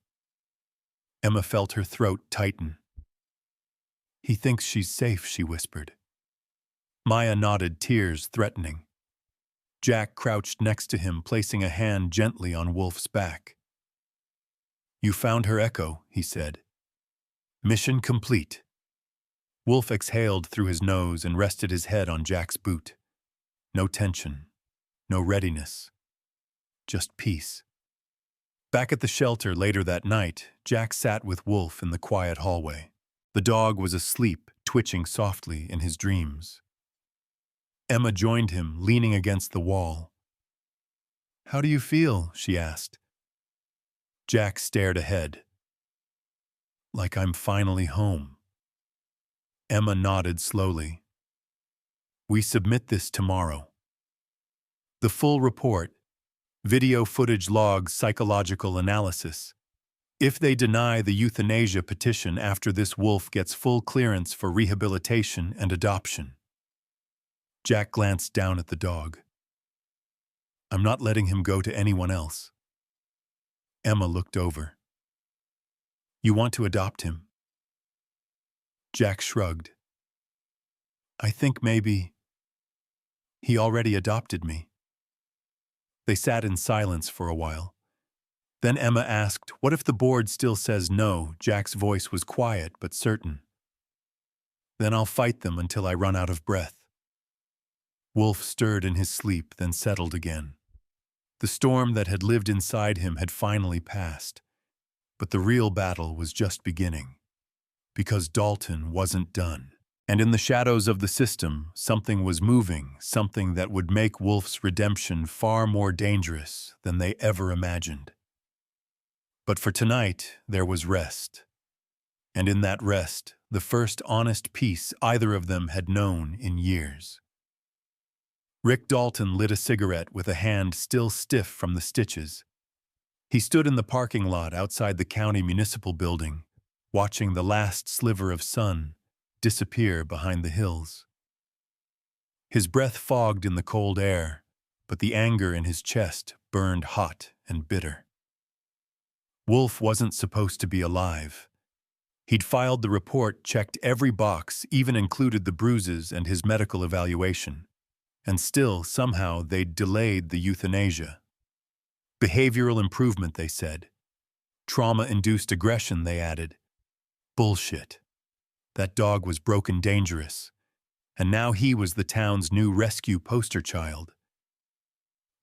Emma felt her throat tighten. He thinks she's safe, she whispered. Maya nodded, tears threatening. Jack crouched next to him, placing a hand gently on Wolf's back. You found her echo, he said. Mission complete. Wolf exhaled through his nose and rested his head on Jack's boot. No tension, no readiness, just peace. Back at the shelter later that night, Jack sat with Wolf in the quiet hallway. The dog was asleep, twitching softly in his dreams. Emma joined him, leaning against the wall. How do you feel? She asked. Jack stared ahead. Like I'm finally home. Emma nodded slowly. We submit this tomorrow. The full report, video footage, logs, psychological analysis. If they deny the euthanasia petition after this, Wolf gets full clearance for rehabilitation and adoption. Jack glanced down at the dog. I'm not letting him go to anyone else. Emma looked over. You want to adopt him? Jack shrugged. I think maybe he already adopted me. They sat in silence for a while. Then Emma asked, what if the board still says no? Jack's voice was quiet but certain. Then I'll fight them until I run out of breath. Wolf stirred in his sleep, then settled again. The storm that had lived inside him had finally passed, but the real battle was just beginning, because Dalton wasn't done. And in the shadows of the system, something was moving, something that would make Wolf's redemption far more dangerous than they ever imagined. But for tonight, there was rest. And in that rest, the first honest peace either of them had known in years. Rick Dalton lit a cigarette with a hand still stiff from the stitches. He stood in the parking lot outside the county municipal building, watching the last sliver of sun disappear behind the hills. His breath fogged in the cold air, but the anger in his chest burned hot and bitter. Wolf wasn't supposed to be alive. He'd filed the report, checked every box, even included the bruises and his medical evaluation. And still, somehow, they'd delayed the euthanasia. Behavioral improvement, they said. Trauma-induced aggression, they added. Bullshit. That dog was broken dangerous, and now he was the town's new rescue poster child.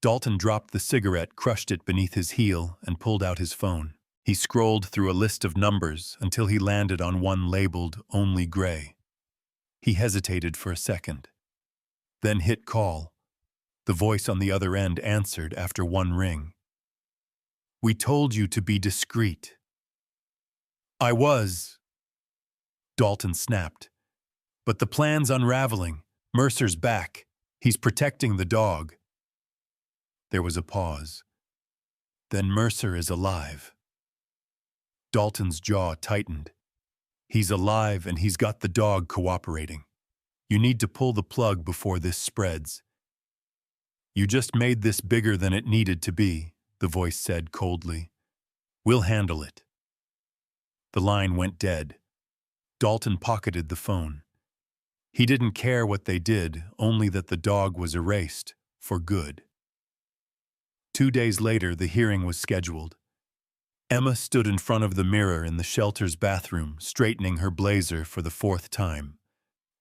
Dalton dropped the cigarette, crushed it beneath his heel, and pulled out his phone. He scrolled through a list of numbers until he landed on one labeled Only Gray. He hesitated for a second, then hit call. The voice on the other end answered after one ring. We told you to be discreet. I was. Dalton snapped. But the plan's unraveling. Mercer's back. He's protecting the dog. There was a pause. Then Mercer is alive. Dalton's jaw tightened. He's alive and he's got the dog cooperating. You need to pull the plug before this spreads. You just made this bigger than it needed to be, the voice said coldly. We'll handle it. The line went dead. Dalton pocketed the phone. He didn't care what they did, only that the dog was erased, for good. 2 days later, the hearing was scheduled. Emma stood in front of the mirror in the shelter's bathroom, straightening her blazer for the 4th time.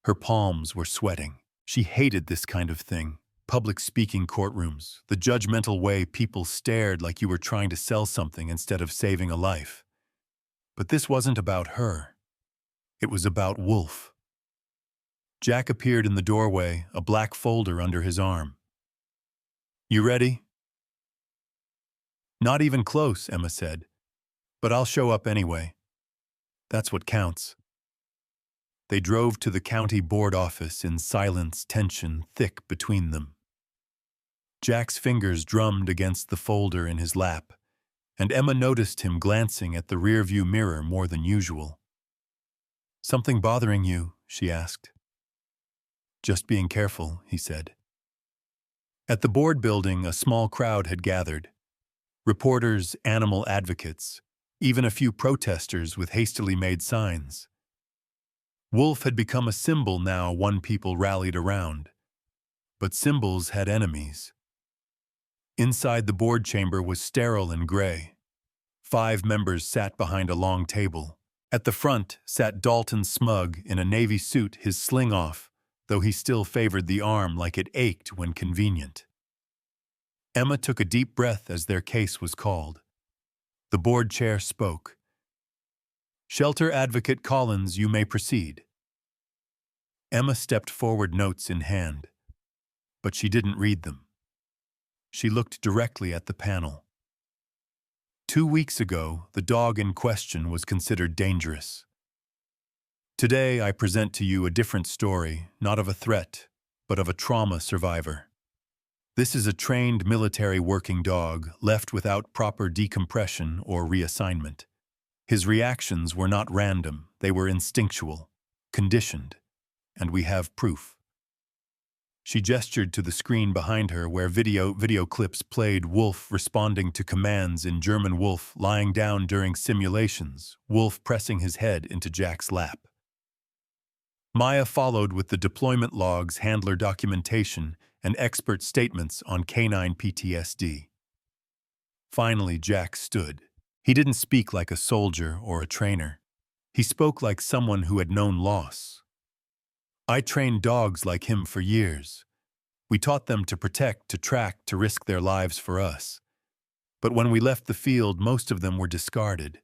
Her palms were sweating. She hated this kind of thing. public speaking courtrooms, the judgmental way people stared like you were trying to sell something instead of saving a life. But this wasn't about her. It was about Wolf. Jack appeared in the doorway, a black folder under his arm. "You ready?" "Not even close," Emma said. "But I'll show up anyway. That's what counts." They drove to the county board office in silence, tension thick between them. Jack's fingers drummed against the folder in his lap, and Emma noticed him glancing at the rearview mirror more than usual. "Something bothering you?" she asked. "Just being careful," he said. At the board building, a small crowd had gathered. Reporters, animal advocates, even a few protesters with hastily made signs. Wolf had become a symbol now one people rallied around. But symbols had enemies. Inside the board chamber was sterile and gray. 5 members sat behind a long table. At the front sat Dalton Smug in a navy suit, his sling off, though he still favored the arm like it ached when convenient. Emma took a deep breath as their case was called. The board chair spoke. "Shelter Advocate Collins, you may proceed." Emma stepped forward, notes in hand. But she didn't read them. She looked directly at the panel. 2 weeks ago, the dog in question was considered dangerous. Today, I present to you a different story, not of a threat, but of a trauma survivor. This is a trained military working dog left without proper decompression or reassignment. His reactions were not random, they were instinctual, conditioned, and we have proof. She gestured to the screen behind her where video clips played Wolf responding to commands in German, Wolf lying down during simulations, Wolf pressing his head into Jack's lap. Maya followed with the deployment logs, handler documentation, and expert statements on canine PTSD. Finally, Jack stood. He didn't speak like a soldier or a trainer. He spoke like someone who had known loss. "I trained dogs like him for years. We taught them to protect, to track, to risk their lives for us. But when we left the field, most of them were discarded.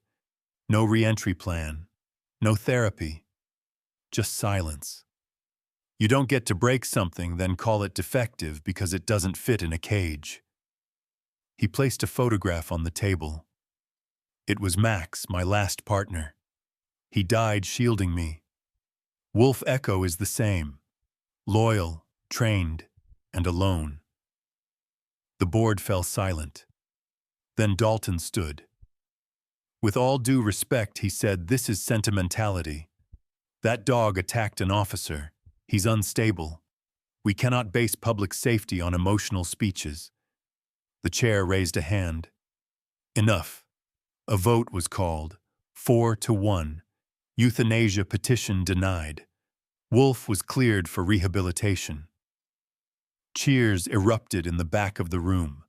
No re-entry plan, no therapy, just silence. You don't get to break something, then call it defective because it doesn't fit in a cage." He placed a photograph on the table. It was Max, my last partner. He died shielding me. Wolf Echo is the same. Loyal, trained, and alone. The board fell silent. Then Dalton stood. "With all due respect," he said, "this is sentimentality. That dog attacked an officer. He's unstable. We cannot base public safety on emotional speeches." The chair raised a hand. Enough. A vote was called. 4-1. Euthanasia petition denied. Wolf was cleared for rehabilitation. Cheers erupted in the back of the room.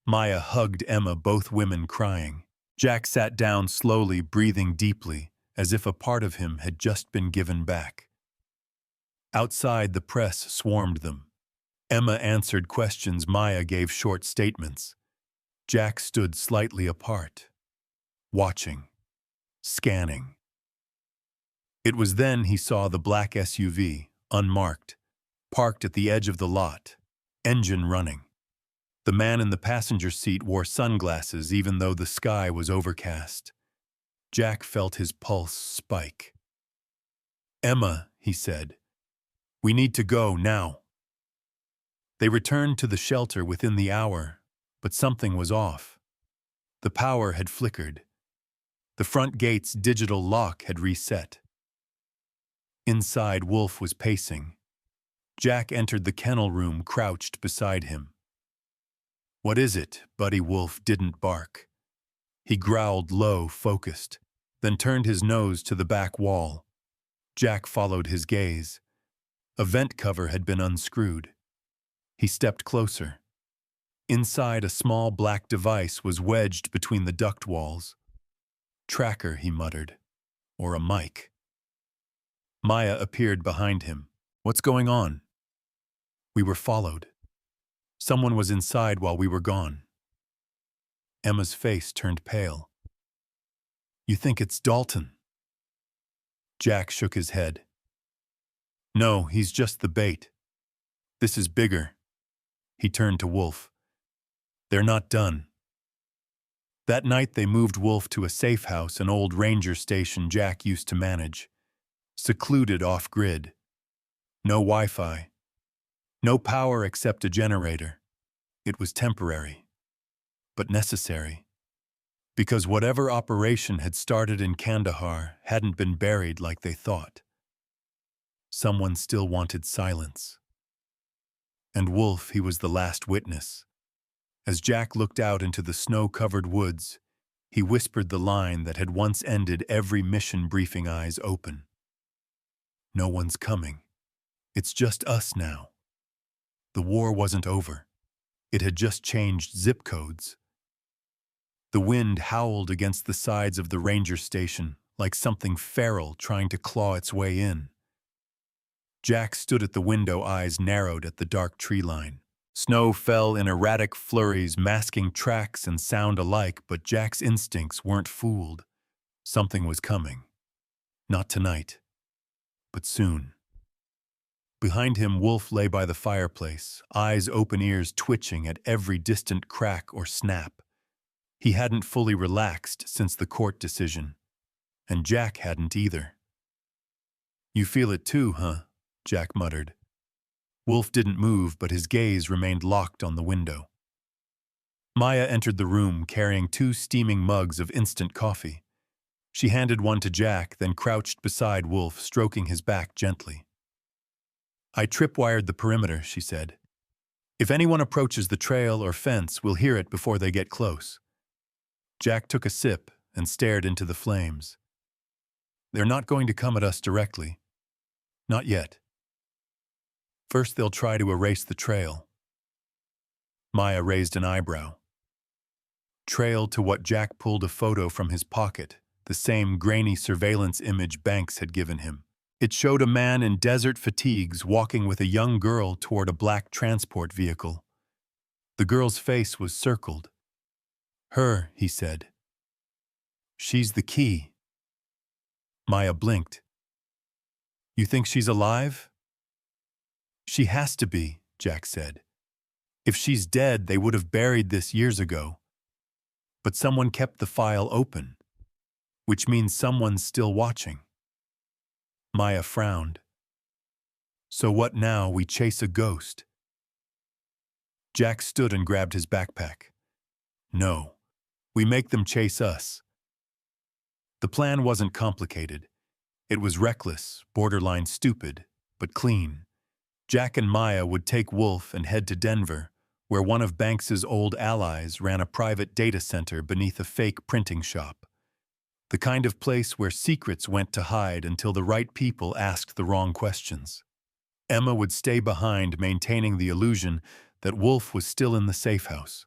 Maya hugged Emma, both women crying. Jack sat down slowly, breathing deeply, as if a part of him had just been given back. Outside, the press swarmed them. Emma answered questions, Maya gave short statements. Jack stood slightly apart, watching, scanning. It was then he saw the black SUV, unmarked, parked at the edge of the lot, engine running. The man in the passenger seat wore sunglasses even though the sky was overcast. Jack felt his pulse spike. "Emma," he said, "we need to go now." They returned to the shelter within the hour, but something was off. The power had flickered. The front gate's digital lock had reset. Inside, Wolf was pacing. Jack entered the kennel room, crouched beside him. "What is it?" Buddy Wolf didn't bark. He growled low, focused, then turned his nose to the back wall. Jack followed his gaze. A vent cover had been unscrewed. He stepped closer. Inside, a small black device was wedged between the duct walls. "Tracker," he muttered. "Or a mic." Maya appeared behind him. "What's going on?" "We were followed." Someone was inside while we were gone. Emma's face turned pale. You think it's Dalton? Jack shook his head. No, he's just the bait. This is bigger. He turned to Wolf. They're not done. That night they moved Wolf to a safe house, an old ranger station Jack used to manage. Secluded off-grid. No Wi-Fi. No power except a generator. It was temporary, but necessary. Because whatever operation had started in Kandahar hadn't been buried like they thought. Someone still wanted silence. And Wolf, he was the last witness. As Jack looked out into the snow-covered woods, he whispered the line that had once ended every mission briefing, eyes open. No one's coming. It's just us now. The war wasn't over. It had just changed zip codes. The wind howled against the sides of the ranger station like something feral trying to claw its way in. Jack stood at the window, eyes narrowed at the dark tree line. Snow fell in erratic flurries, masking tracks and sound alike, but Jack's instincts weren't fooled. Something was coming. Not tonight, but soon. Behind him, Wolf lay by the fireplace, eyes open, ears twitching at every distant crack or snap. He hadn't fully relaxed since the court decision, and Jack hadn't either. You feel it too, huh? Jack muttered. Wolf didn't move, but his gaze remained locked on the window. Maya entered the room carrying 2 steaming mugs of instant coffee. She handed one to Jack, then crouched beside Wolf, stroking his back gently. I tripwired the perimeter, she said. If anyone approaches the trail or fence, we'll hear it before they get close. Jack took a sip and stared into the flames. They're not going to come at us directly. Not yet. First, they'll try to erase the trail. Maya raised an eyebrow. Trail to what? Jack pulled a photo from his pocket, the same grainy surveillance image Banks had given him. It showed a man in desert fatigues walking with a young girl toward a black transport vehicle. The girl's face was circled. Her, he said. She's the key. Maya blinked. You think she's alive? She has to be, Jack said. If she's dead, they would have buried this years ago. But someone kept the file open, which means someone's still watching. Maya frowned. So what now? We chase a ghost? Jack stood and grabbed his backpack. No, we make them chase us. The plan wasn't complicated. It was reckless, borderline stupid, but clean. Jack and Maya would take Wolf and head to Denver, where one of Banks's old allies ran a private data center beneath a fake printing shop. The kind of place where secrets went to hide until the right people asked the wrong questions. Emma would stay behind, maintaining the illusion that Wolf was still in the safe house.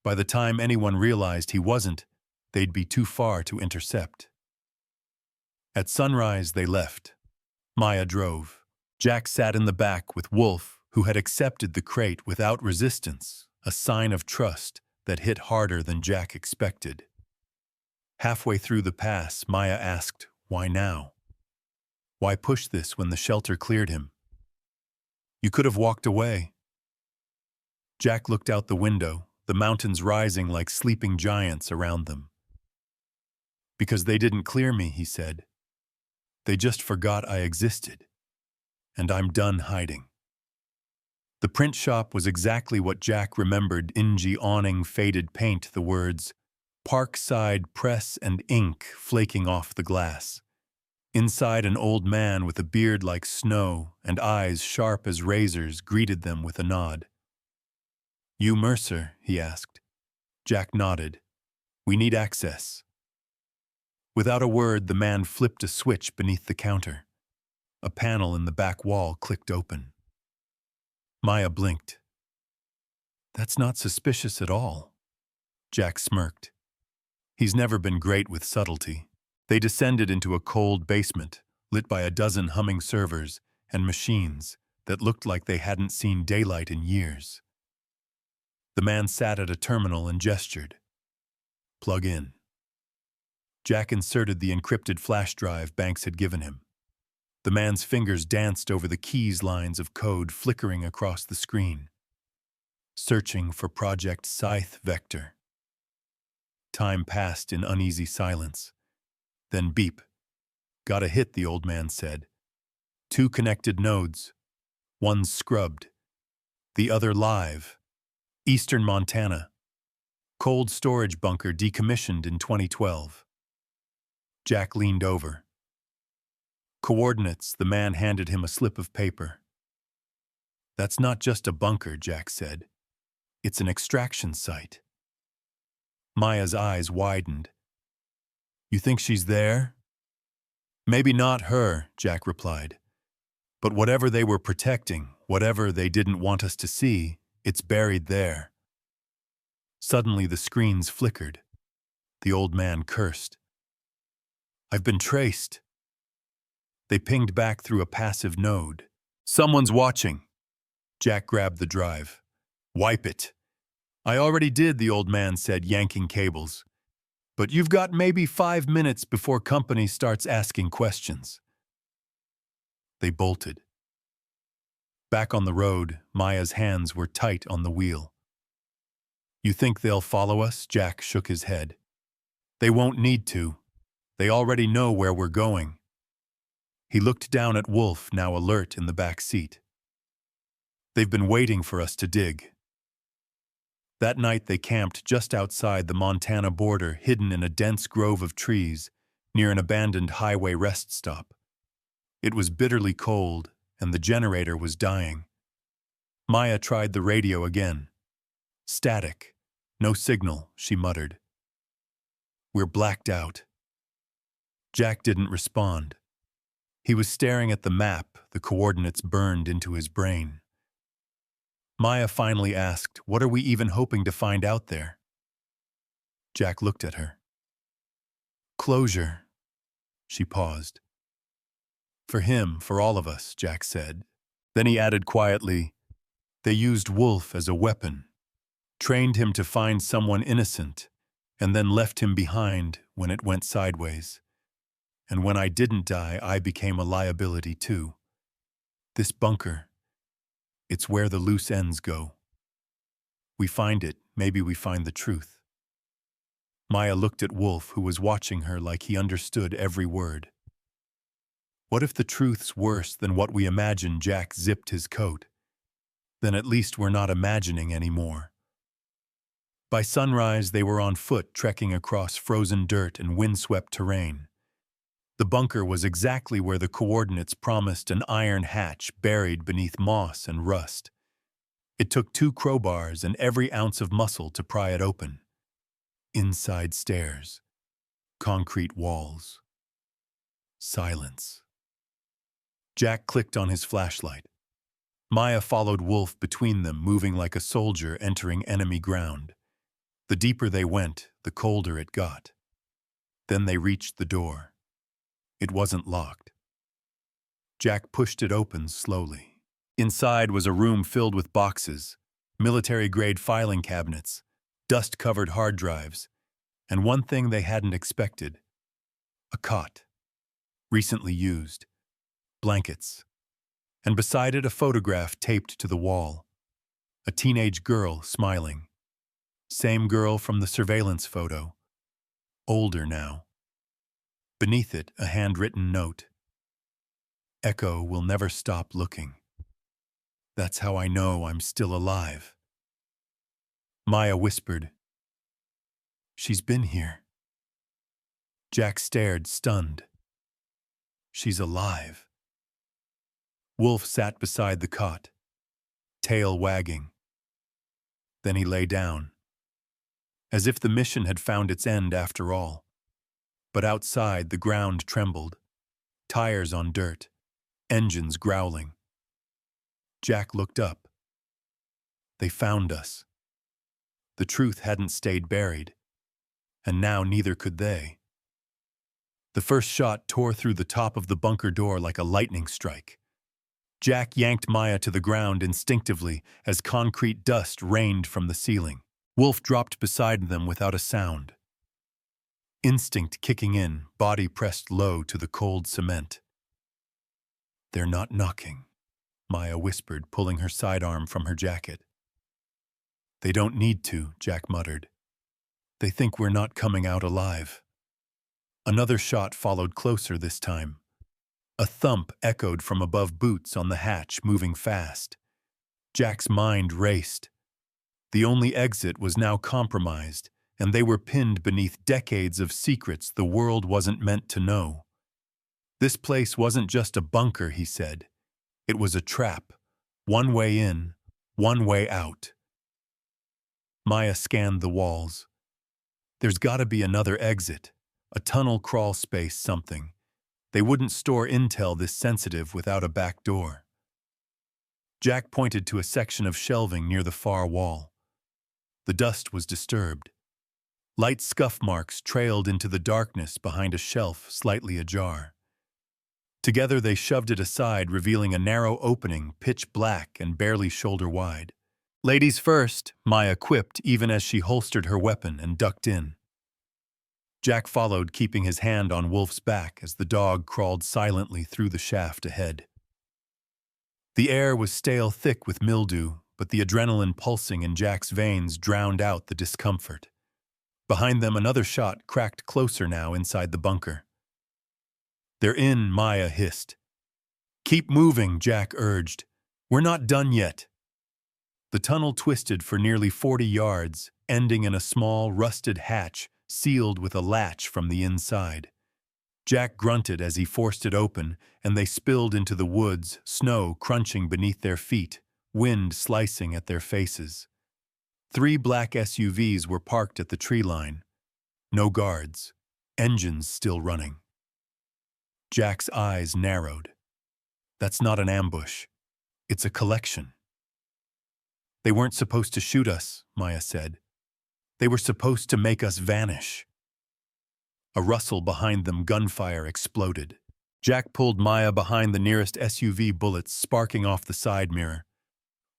By the time anyone realized he wasn't, they'd be too far to intercept. At sunrise, they left. Maya drove. Jack sat in the back with Wolf, who had accepted the crate without resistance, a sign of trust that hit harder than Jack expected. Halfway through the pass, Maya asked, why now? Why push this when the shelter cleared him? You could have walked away. Jack looked out the window, the mountains rising like sleeping giants around them. Because they didn't clear me, he said. They just forgot I existed. And I'm done hiding. The print shop was exactly what Jack remembered, dingy awning, faded paint, the words, Parkside Press and Ink flaking off the glass. Inside, an old man with a beard like snow and eyes sharp as razors greeted them with a nod. You Mercer, he asked. Jack nodded. We need access. Without a word, the man flipped a switch beneath the counter. A panel in the back wall clicked open. Maya blinked. That's not suspicious at all. Jack smirked. He's never been great with subtlety. They descended into a cold basement, lit by a dozen humming servers and machines that looked like they hadn't seen daylight in years. The man sat at a terminal and gestured. Plug in. Jack inserted the encrypted flash drive Banks had given him. The man's fingers danced over the keys lines of code flickering across the screen. Searching for Project Scythe Vector. Time passed in uneasy silence. Then beep. Got a hit, the old man said. 2 connected nodes. One scrubbed. The other live. Eastern Montana. Cold storage bunker decommissioned in 2012. Jack leaned over. Coordinates, the man handed him a slip of paper. That's not just a bunker, Jack said. It's an extraction site. Maya's eyes widened. You think she's there? Maybe not her, Jack replied. But whatever they were protecting, whatever they didn't want us to see, it's buried there. Suddenly the screens flickered. The old man cursed. I've been traced. They pinged back through a passive node. Someone's watching. Jack grabbed the drive. Wipe it. I already did, the old man said, yanking cables. But you've got maybe 5 minutes before company starts asking questions. They bolted. Back on the road, Maya's hands were tight on the wheel. You think they'll follow us? Jack shook his head. They won't need to. They already know where we're going. He looked down at Wolf, now alert in the back seat. They've been waiting for us to dig. That night they camped just outside the Montana border, hidden in a dense grove of trees, near an abandoned highway rest stop. It was bitterly cold, and the generator was dying. Maya tried the radio again. Static. No signal, she muttered. We're blacked out. Jack didn't respond. He was staring at the map, the coordinates burned into his brain. Maya finally asked, what are we even hoping to find out there? Jack looked at her. Closure. She paused. For him, for all of us, Jack said. Then he added quietly, they used Wolf as a weapon, trained him to find someone innocent, and then left him behind when it went sideways. And when I didn't die, I became a liability too. This bunker, it's where the loose ends go. We find it, maybe we find the truth. Maya looked at Wolf, who was watching her like he understood every word. What if the truth's worse than what we imagine? Jack zipped his coat. Then at least we're not imagining anymore. By sunrise, they were on foot, trekking across frozen dirt and windswept terrain. The bunker was exactly where the coordinates promised, an iron hatch buried beneath moss and rust. It took 2 crowbars and every ounce of muscle to pry it open. Inside stairs. Concrete walls. Silence. Jack clicked on his flashlight. Maya followed Wolf between them, moving like a soldier entering enemy ground. The deeper they went, the colder it got. Then they reached the door. It wasn't locked. Jack pushed it open slowly. Inside was a room filled with boxes, military-grade filing cabinets, dust-covered hard drives, and one thing they hadn't expected, a cot, recently used, blankets, and beside it a photograph taped to the wall, a teenage girl smiling. Same girl from the surveillance photo, older now. Beneath it, a handwritten note. Echo will never stop looking. That's how I know I'm still alive. Maya whispered, she's been here. Jack stared, stunned. She's alive. Wolf sat beside the cot, tail wagging. Then he lay down, as if the mission had found its end after all. But outside, the ground trembled, tires on dirt, engines growling. Jack looked up. They found us. The truth hadn't stayed buried, and now neither could they. The first shot tore through the top of the bunker door like a lightning strike. Jack yanked Maya to the ground instinctively as concrete dust rained from the ceiling. Wolf dropped beside them without a sound. Instinct kicking in, body pressed low to the cold cement. "They're not knocking," Maya whispered, pulling her sidearm from her jacket. "They don't need to," Jack muttered. "They think we're not coming out alive." Another shot followed closer this time. A thump echoed from above boots on the hatch, moving fast. Jack's mind raced. The only exit was now compromised, and they were pinned beneath decades of secrets the world wasn't meant to know. This place wasn't just a bunker, he said. It was a trap. One way in, one way out. Maya scanned the walls. There's gotta be another exit. A tunnel crawl space, something. They wouldn't store intel this sensitive without a back door. Jack pointed to a section of shelving near the far wall. The dust was disturbed. Light scuff marks trailed into the darkness behind a shelf slightly ajar. Together they shoved it aside, revealing a narrow opening, pitch black and barely shoulder wide. "Ladies first," Maya quipped even as she holstered her weapon and ducked in. Jack followed, keeping his hand on Wolf's back as the dog crawled silently through the shaft ahead. The air was stale thick with mildew, but the adrenaline pulsing in Jack's veins drowned out the discomfort. Behind them, another shot cracked closer now inside the bunker. "They're in," Maya hissed. "Keep moving," Jack urged. "We're not done yet." The tunnel twisted for nearly 40 yards, ending in a small, rusted hatch sealed with a latch from the inside. Jack grunted as he forced it open, and they spilled into the woods, snow crunching beneath their feet, wind slicing at their faces. 3 black SUVs were parked at the tree line. No guards. Engines still running. Jack's eyes narrowed. "That's not an ambush. It's a collection." "They weren't supposed to shoot us," Maya said. "They were supposed to make us vanish." A rustle behind them, gunfire exploded. Jack pulled Maya behind the nearest SUV, bullets sparking off the side mirror.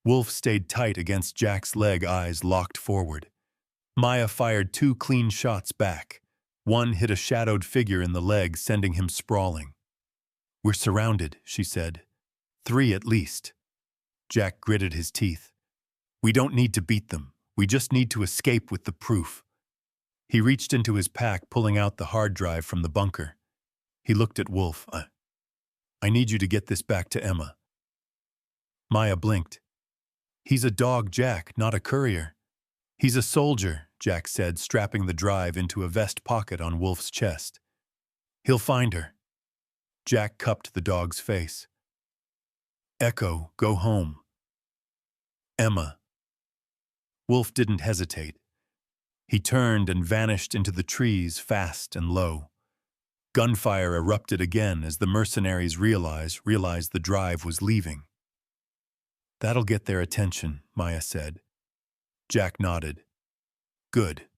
Wolf stayed tight against Jack's leg, eyes locked forward. Maya fired 2 clean shots back. One hit a shadowed figure in the leg, sending him sprawling. "We're surrounded," she said. 3 at least. Jack gritted his teeth. "We don't need to beat them. We just need to escape with the proof." He reached into his pack, pulling out the hard drive from the bunker. He looked at Wolf. I need you to get this back to Emma." Maya blinked. "He's a dog, Jack, not a courier." "He's a soldier," Jack said, strapping the drive into a vest pocket on Wolf's chest. "He'll find her." Jack cupped the dog's face. "Echo, go home." "Emma." Wolf didn't hesitate. He turned and vanished into the trees, fast and low. Gunfire erupted again as the mercenaries realized the drive was leaving. "That'll get their attention," Maya said. Jack nodded. "Good.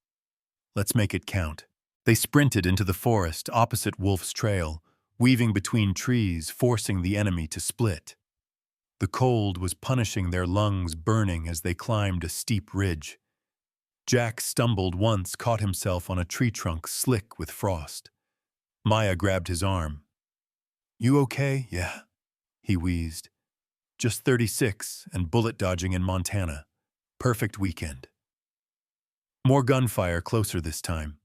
Let's make it count." They sprinted into the forest opposite Wolf's trail, weaving between trees, forcing the enemy to split. The cold was punishing their lungs, burning as they climbed a steep ridge. Jack stumbled once, caught himself on a tree trunk slick with frost. Maya grabbed his arm. "You okay?" "Yeah," he wheezed. "Just 36 and bullet dodging in Montana. Perfect weekend." More gunfire, closer this time.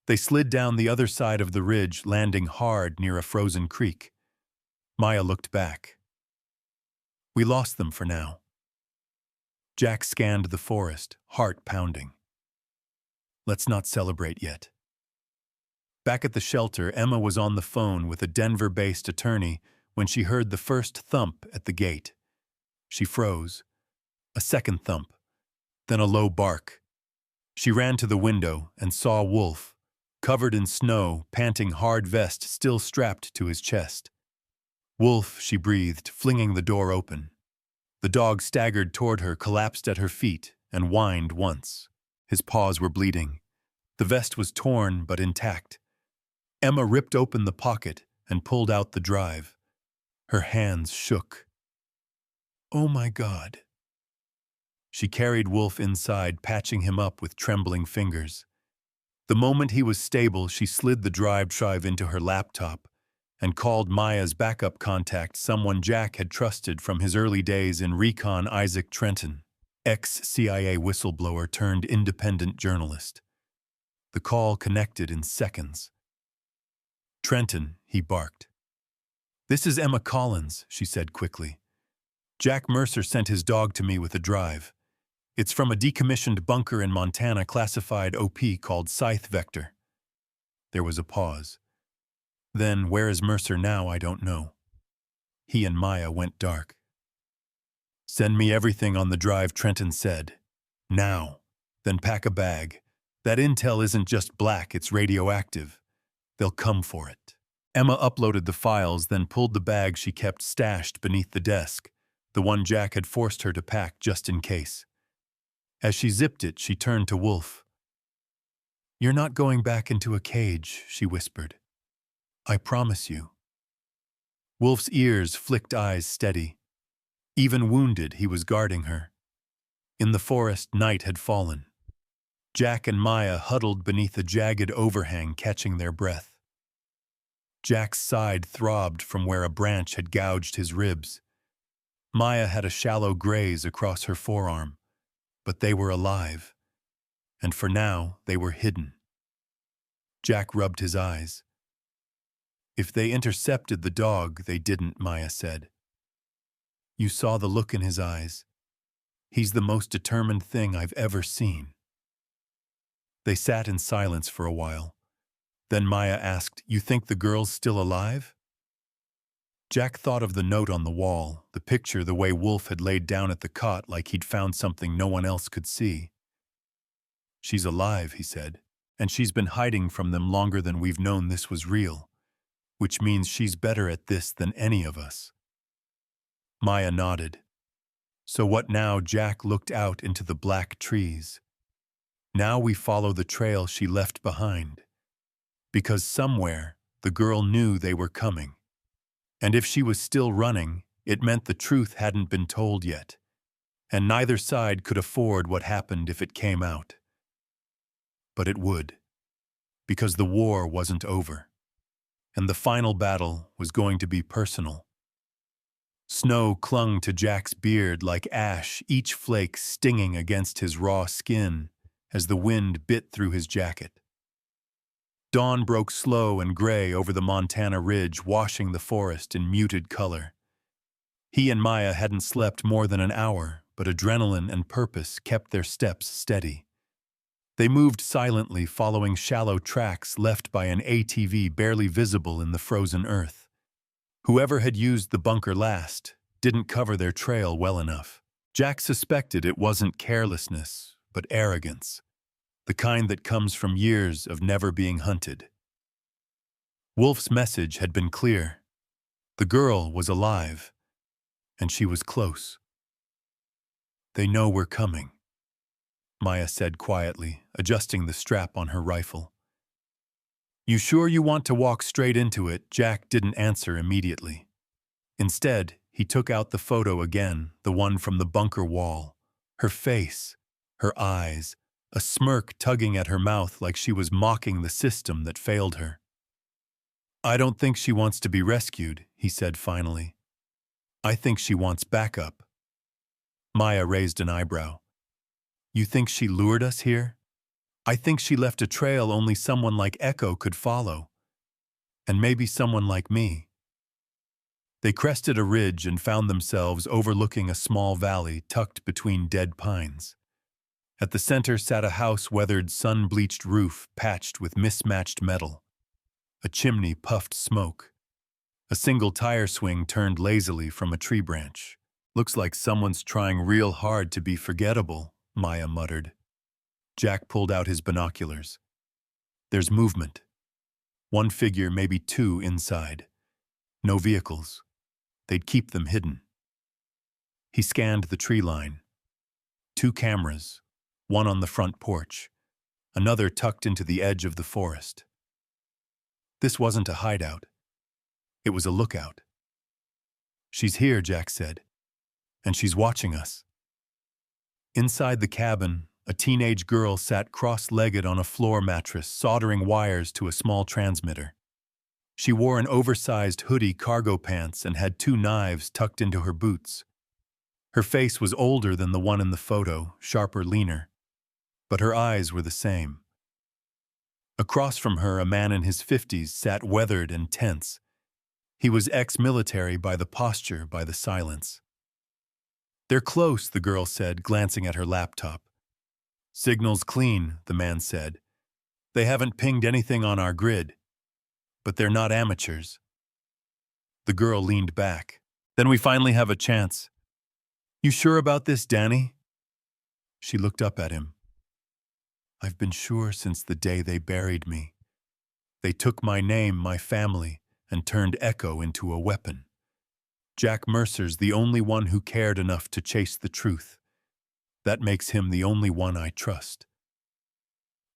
They slid down the other side of the ridge, landing hard near a frozen creek. Maya looked back. "We lost them for now." Jack scanned the forest, heart pounding. "Let's not celebrate yet." Back at the shelter, Emma was on the phone with a Denver-based attorney when she heard the first thump at the gate. She froze. A second thump, then a low bark. She ran to the window and saw Wolf, covered in snow, panting, hard vest still strapped to his chest. "Wolf," she breathed, flinging the door open. The dog staggered toward her, collapsed at her feet, and whined once. His paws were bleeding. The vest was torn but intact. Emma ripped open the pocket and pulled out the drive. Her hands shook. Oh my God. She carried Wolf inside, patching him up with trembling fingers. The moment he was stable, she slid the drive into her laptop and called Maya's backup contact, someone Jack had trusted from his early days in recon, Isaac Trenton, ex-CIA whistleblower turned independent journalist. The call connected in seconds. "Trenton," he barked. "This is Emma Collins," she said quickly. "Jack Mercer sent his dog to me with a drive. It's from a decommissioned bunker in Montana classified OP called Scythe Vector." There was a pause. "Then where is Mercer now? I don't know." He and Maya went dark. "Send me everything on the drive," Trenton said. "Now. Then pack a bag. That intel isn't just black, it's radioactive. They'll come for it." Emma uploaded the files, then pulled the bag she kept stashed beneath the desk, the one Jack had forced her to pack just in case. As she zipped it, she turned to Wolf. "You're not going back into a cage," she whispered. "I promise you." Wolf's ears flicked, eyes steady. Even wounded, he was guarding her. In the forest, night had fallen. Jack and Maya huddled beneath a jagged overhang, catching their breath. Jack's side throbbed from where a branch had gouged his ribs. Maya had a shallow graze across her forearm, but they were alive, and for now they were hidden. Jack rubbed his eyes. "If they intercepted the dog, they didn't," Maya said. "You saw the look in his eyes. He's the most determined thing I've ever seen." They sat in silence for a while. Then Maya asked, "You think the girl's still alive?" Jack thought of the note on the wall, the picture the way Wolf had laid down at the cot like he'd found something no one else could see. "She's alive," he said, "and she's been hiding from them longer than we've known this was real, which means she's better at this than any of us." Maya nodded. "So what now?" Jack looked out into the black trees. "Now we follow the trail she left behind. Because somewhere, the girl knew they were coming. And if she was still running, it meant the truth hadn't been told yet. And neither side could afford what happened if it came out. But it would. Because the war wasn't over. And the final battle was going to be personal. Snow clung to Jack's beard like ash, each flake stinging against his raw skin as the wind bit through his jacket. Dawn broke slow and gray over the Montana ridge, washing the forest in muted color. He and Maya hadn't slept more than an hour, but adrenaline and purpose kept their steps steady. They moved silently, following shallow tracks left by an ATV barely visible in the frozen earth. Whoever had used the bunker last didn't cover their trail well enough. Jack suspected it wasn't carelessness, but arrogance. The kind that comes from years of never being hunted. Wolf's message had been clear. The girl was alive, and she was close. "They know we're coming," Maya said quietly, adjusting the strap on her rifle. "You sure you want to walk straight into it?" Jack didn't answer immediately. Instead, he took out the photo again, the one from the bunker wall. Her face, her eyes, a smirk tugging at her mouth like she was mocking the system that failed her. "I don't think she wants to be rescued," he said finally. "I think she wants backup." Maya raised an eyebrow. "You think she lured us here?" "I think she left a trail only someone like Echo could follow. And maybe someone like me." They crested a ridge and found themselves overlooking a small valley tucked between dead pines. At the center sat a house-weathered, sun-bleached roof patched with mismatched metal. A chimney puffed smoke. A single tire swing turned lazily from a tree branch. "Looks like someone's trying real hard to be forgettable," Maya muttered. Jack pulled out his binoculars. "There's movement. One figure, maybe two inside. No vehicles. They'd keep them hidden." He scanned the tree line. 2 cameras. One on the front porch, another tucked into the edge of the forest. This wasn't a hideout. It was a lookout. "She's here," Jack said. and she's watching us. Inside the cabin, a teenage girl sat cross-legged on a floor mattress, soldering wires to a small transmitter. She wore an oversized hoodie, cargo pants, and had 2 knives tucked into her boots. Her face was older than the one in the photo, sharper, leaner, but her eyes were the same. Across from her, a man in his 50s sat weathered and tense. He was ex-military by the posture, by the silence. "They're close," the girl said, glancing at her laptop. "Signal's clean," the man said. "They haven't pinged anything on our grid. But they're not amateurs." The girl leaned back. "Then we finally have a chance. You sure about this, Danny?" She looked up at him. "I've been sure since the day they buried me. They took my name, my family, and turned Echo into a weapon. Jack Mercer's the only one who cared enough to chase the truth. That makes him the only one I trust."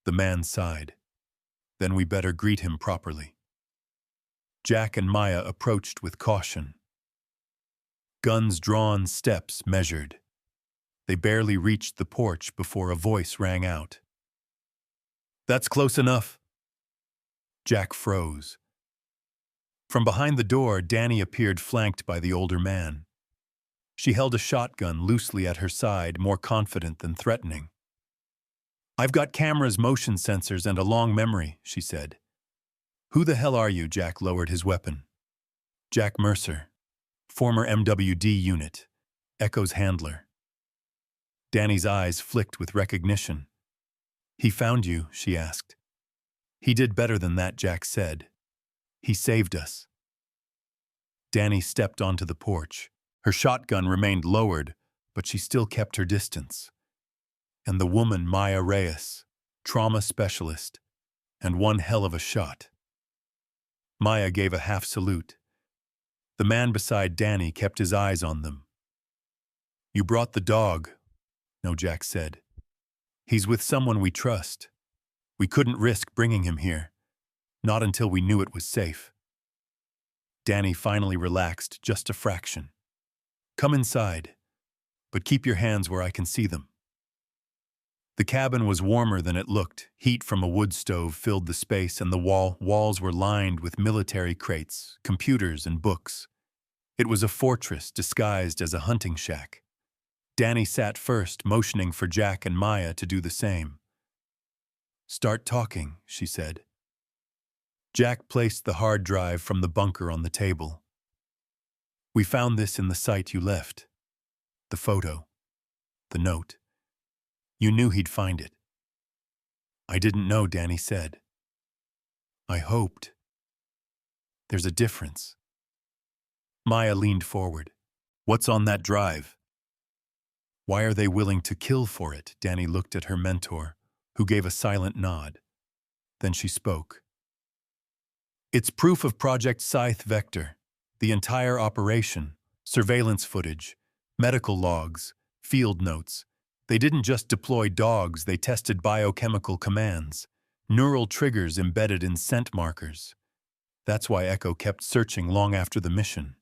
The man sighed. "Then we better greet him properly." Jack and Maya approached with caution. Guns drawn, steps measured. They barely reached the porch before a voice rang out. "That's close enough." Jack froze. From behind the door, Danny appeared, flanked by the older man. She held a shotgun loosely at her side, more confident than threatening. "I've got cameras, motion sensors, and a long memory," she said. "Who the hell are you?" Jack lowered his weapon. "Jack Mercer, former MWD unit, Echo's handler." Danny's eyes flicked with recognition. "He found you?" she asked. "He did better than that," Jack said. "He saved us." Danny stepped onto the porch. Her shotgun remained lowered, but she still kept her distance. And the woman, Maya Reyes, trauma specialist, and one hell of a shot. Maya gave a half salute. The man beside Danny kept his eyes on them. "You brought the dog?" "No," Jack said. "He's with someone we trust. We couldn't risk bringing him here. Not until we knew it was safe." Danny finally relaxed just a fraction. "Come inside, but keep your hands where I can see them." The cabin was warmer than it looked. Heat from a wood stove filled the space, and the walls were lined with military crates, computers, and books. It was a fortress disguised as a hunting shack. Danny sat first, motioning for Jack and Maya to do the same. "Start talking," she said. Jack placed the hard drive from the bunker on the table. "We found this in the site you left. The photo. The note. You knew he'd find it." "I didn't know," Danny said. "I hoped. There's a difference." Maya leaned forward. "What's on that drive?" "Why are they willing to kill for it?" Danny looked at her mentor, who gave a silent nod. Then she spoke. "It's proof of Project Scythe Vector. The entire operation, surveillance footage, medical logs, field notes. They didn't just deploy dogs, they tested biochemical commands, neural triggers embedded in scent markers. That's why Echo kept searching long after the mission.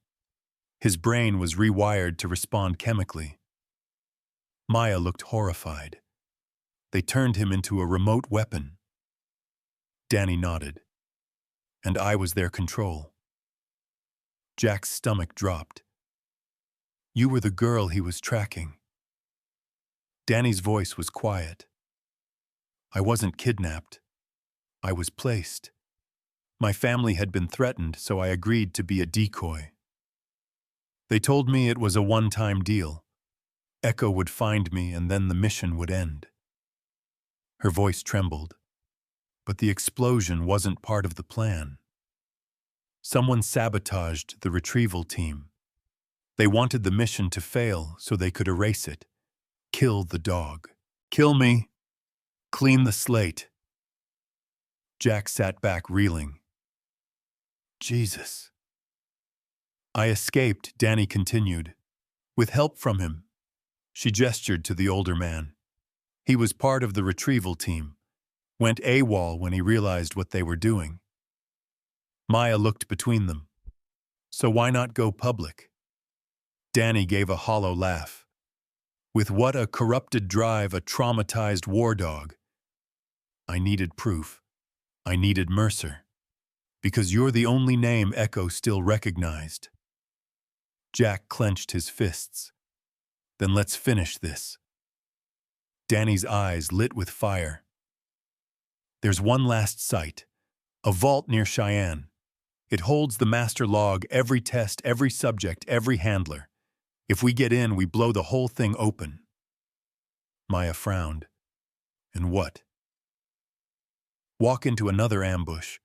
His brain was rewired to respond chemically." Maya looked horrified. "They turned him into a remote weapon." Danny nodded. "And I was their control." Jack's stomach dropped. "You were the girl he was tracking." Danny's voice was quiet. "I wasn't kidnapped. I was placed. My family had been threatened, so I agreed to be a decoy. They told me it was a one-time deal. Echo would find me and then the mission would end." Her voice trembled. "But the explosion wasn't part of the plan. Someone sabotaged the retrieval team. They wanted the mission to fail so they could erase it. Kill the dog. Kill me. Clean the slate." Jack sat back, reeling. "Jesus." "I escaped," Danny continued, "with help from him." She gestured to the older man. "He was part of the retrieval team. Went AWOL when he realized what they were doing." Maya looked between them. "So why not go public?" Danny gave a hollow laugh. With what a corrupted drive, a traumatized war dog. I needed proof. I needed Mercer. Because you're the only name Echo still recognized. Jack clenched his fists. Then let's finish this. Danny's eyes lit with fire. There's one last site. A vault near Cheyenne. It holds the master log, every test, every subject, every handler. If we get in, we blow the whole thing open. Maya frowned. And what? Walk into another ambush.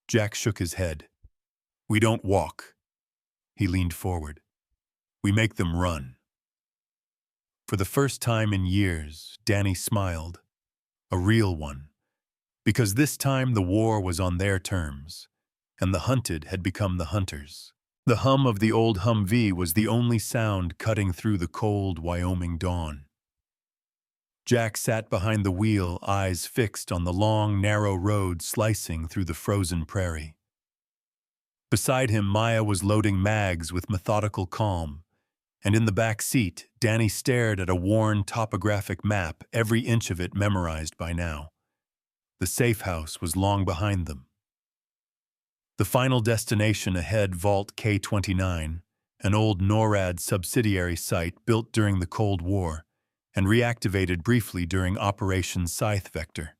Jack shook his head. We don't walk. He leaned forward. We make them run. For the first time in years, Danny smiled. A real one. Because this time the war was on their terms, and the hunted had become the hunters. The hum of the old Humvee was the only sound cutting through the cold Wyoming dawn. Jack sat behind the wheel, eyes fixed on the long, narrow road slicing through the frozen prairie. Beside him, Maya was loading mags with methodical calm, and in the back seat, Danny stared at a worn topographic map, every inch of it memorized by now. The safe house was long behind them. The final destination ahead, Vault K-29, an old NORAD subsidiary site built during the Cold War and reactivated briefly during Operation Scythe Vector.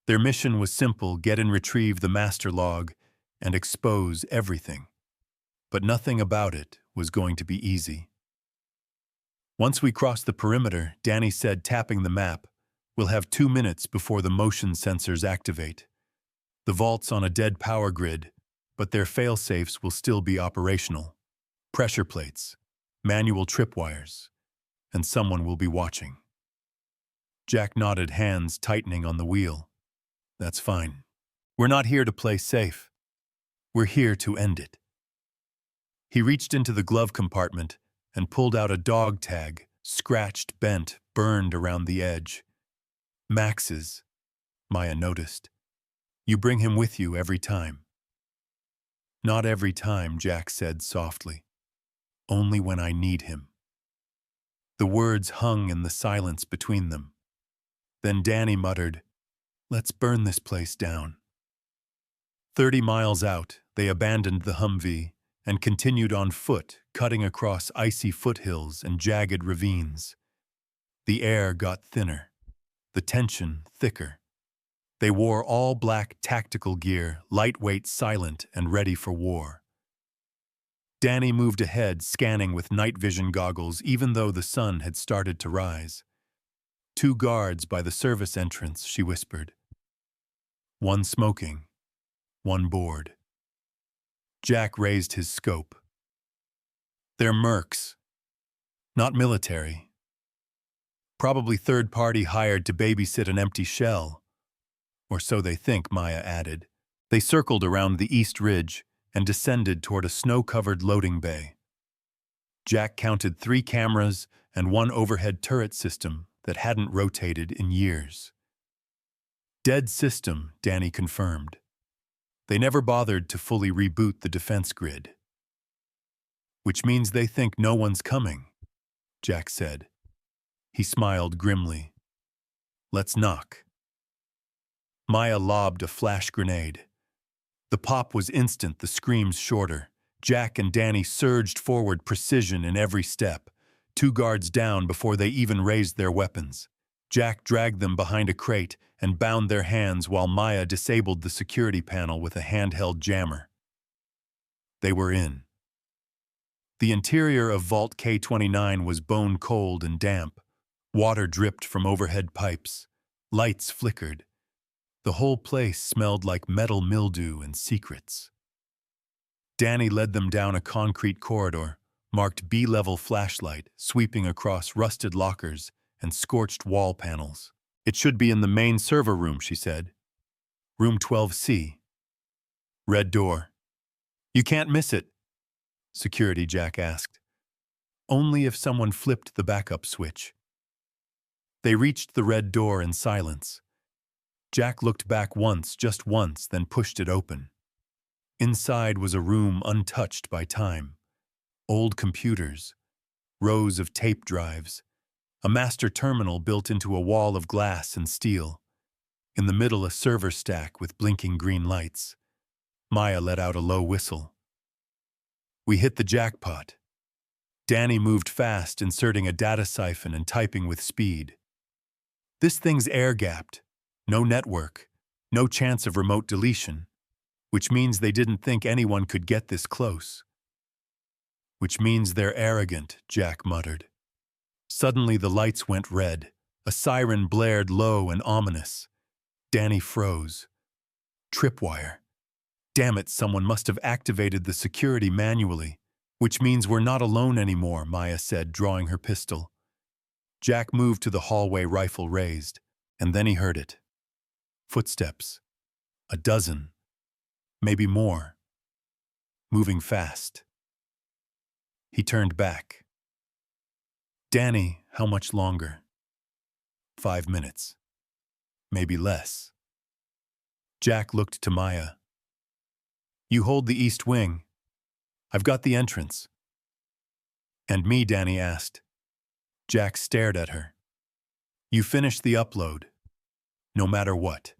Their mission was simple: get and retrieve the master log and expose everything. But nothing about it was going to be easy. Once we cross the perimeter, Danny said, tapping the map, we'll have 2 minutes before the motion sensors activate. The vault's on a dead power grid, but their fail-safes will still be operational. Pressure plates, manual tripwires, and someone will be watching. Jack nodded, hands tightening on the wheel. That's fine. We're not here to play safe. We're here to end it. He reached into the glove compartment and pulled out a dog tag, scratched, bent, burned around the edge. Max's, Maya noticed. You bring him with you every time. Not every time, Jack said softly. Only when I need him. The words hung in the silence between them. Then Danny muttered, let's burn this place down. 30 miles out, they abandoned the Humvee and continued on foot, cutting across icy foothills and jagged ravines. The air got thinner, the tension thicker. They wore all black tactical gear, lightweight, silent, and ready for war. Danny moved ahead, scanning with night vision goggles, even though the sun had started to rise. 2 guards by the service entrance, she whispered. 1 smoking, 1 bored. Jack raised his scope. They're mercs. Not military. Probably third-party hired to babysit an empty shell. Or so they think, Maya added. They circled around the east ridge and descended toward a snow-covered loading bay. Jack counted 3 cameras and 1 overhead turret system that hadn't rotated in years. Dead system, Danny confirmed. They never bothered to fully reboot the defense grid. Which means they think no one's coming, Jack said. He smiled grimly. Let's knock. Maya lobbed a flash grenade. The pop was instant, the screams shorter. Jack and Danny surged forward, precision in every step. 2 guards down before they even raised their weapons. Jack dragged them behind a crate and bound their hands while Maya disabled the security panel with a handheld jammer. They were in. The interior of Vault K-29 was bone cold and damp. Water dripped from overhead pipes. Lights flickered. The whole place smelled like metal mildew and secrets. Danny led them down a concrete corridor, marked B-level flashlight, sweeping across rusted lockers and scorched wall panels. It should be in the main server room, she said. Room 12C. Red door. You can't miss it, security, Jack asked. Only if someone flipped the backup switch. They reached the red door in silence. Jack looked back once, just once, then pushed it open. Inside was a room untouched by time. Old computers, rows of tape drives, a master terminal built into a wall of glass and steel. In the middle, a server stack with blinking green lights. Maya let out a low whistle. We hit the jackpot. Danny moved fast, inserting a data siphon and typing with speed. This thing's air-gapped. No network. No chance of remote deletion. Which means they didn't think anyone could get this close. Which means they're arrogant, Jack muttered. Suddenly the lights went red. A siren blared low and ominous. Danny froze. Tripwire. Damn it, someone must have activated the security manually. Which means we're not alone anymore, Maya said, drawing her pistol. Jack moved to the hallway, rifle raised, and then he heard it. Footsteps. A dozen. Maybe more. Moving fast. He turned back. Danny, how much longer? 5 minutes. Maybe less. Jack looked to Maya. You hold the east wing. I've got the entrance. And me, Danny asked. Jack stared at her. You finish the upload. No matter what.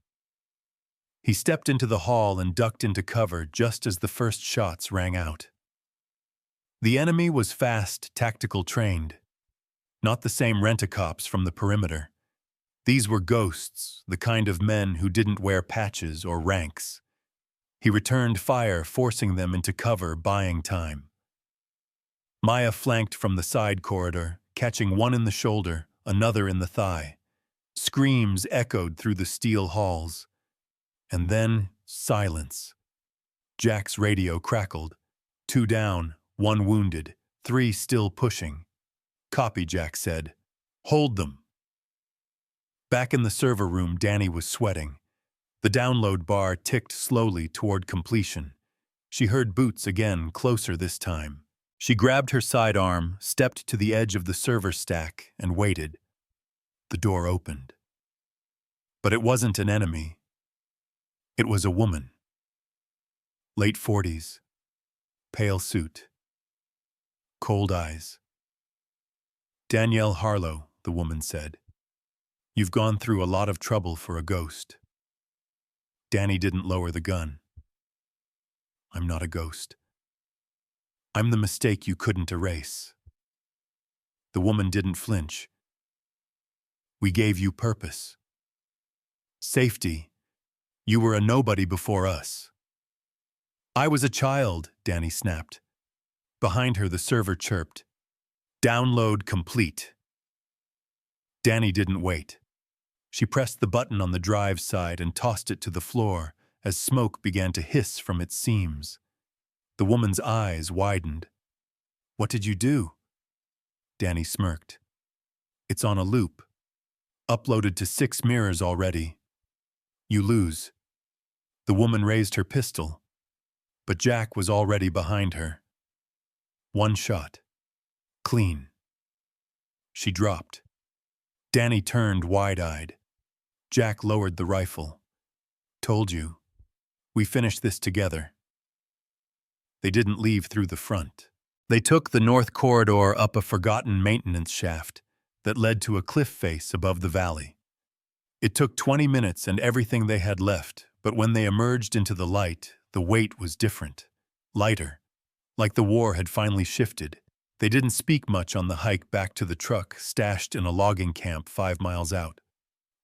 He stepped into the hall and ducked into cover just as the first shots rang out. The enemy was fast, tactical trained. Not the same rent-a-cops from the perimeter. These were ghosts, the kind of men who didn't wear patches or ranks. He returned fire, forcing them into cover, buying time. Maya flanked from the side corridor, catching one in the shoulder, another in the thigh. Screams echoed through the steel halls. And then, silence. Jack's radio crackled. 2 down, 1 wounded, 3 still pushing. Copy, Jack said. Hold them. Back in the server room, Danny was sweating. The download bar ticked slowly toward completion. She heard boots again, closer this time. She grabbed her sidearm, stepped to the edge of the server stack, and waited. The door opened. But it wasn't an enemy. It was a woman. Late 40s. Pale suit. Cold eyes. Danielle Harlow, the woman said. You've gone through a lot of trouble for a ghost. Danny didn't lower the gun. I'm not a ghost. I'm the mistake you couldn't erase. The woman didn't flinch. We gave you purpose. Safety. You were a nobody before us. I was a child, Danny snapped. Behind her, the server chirped. Download complete. Danny didn't wait. She pressed the button on the drive side and tossed it to the floor as smoke began to hiss from its seams. The woman's eyes widened. What did you do? Danny smirked. It's on a loop. Uploaded to 6 mirrors already. You lose. The woman raised her pistol, but Jack was already behind her. 1 shot. Clean. She dropped. Danny turned wide-eyed. Jack lowered the rifle. Told you. We finished this together. They didn't leave through the front. They took the north corridor up a forgotten maintenance shaft that led to a cliff face above the valley. It took 20 minutes and everything they had left, but when they emerged into the light, the weight was different. Lighter. Like the war had finally shifted. They didn't speak much on the hike back to the truck stashed in a logging camp 5 miles out.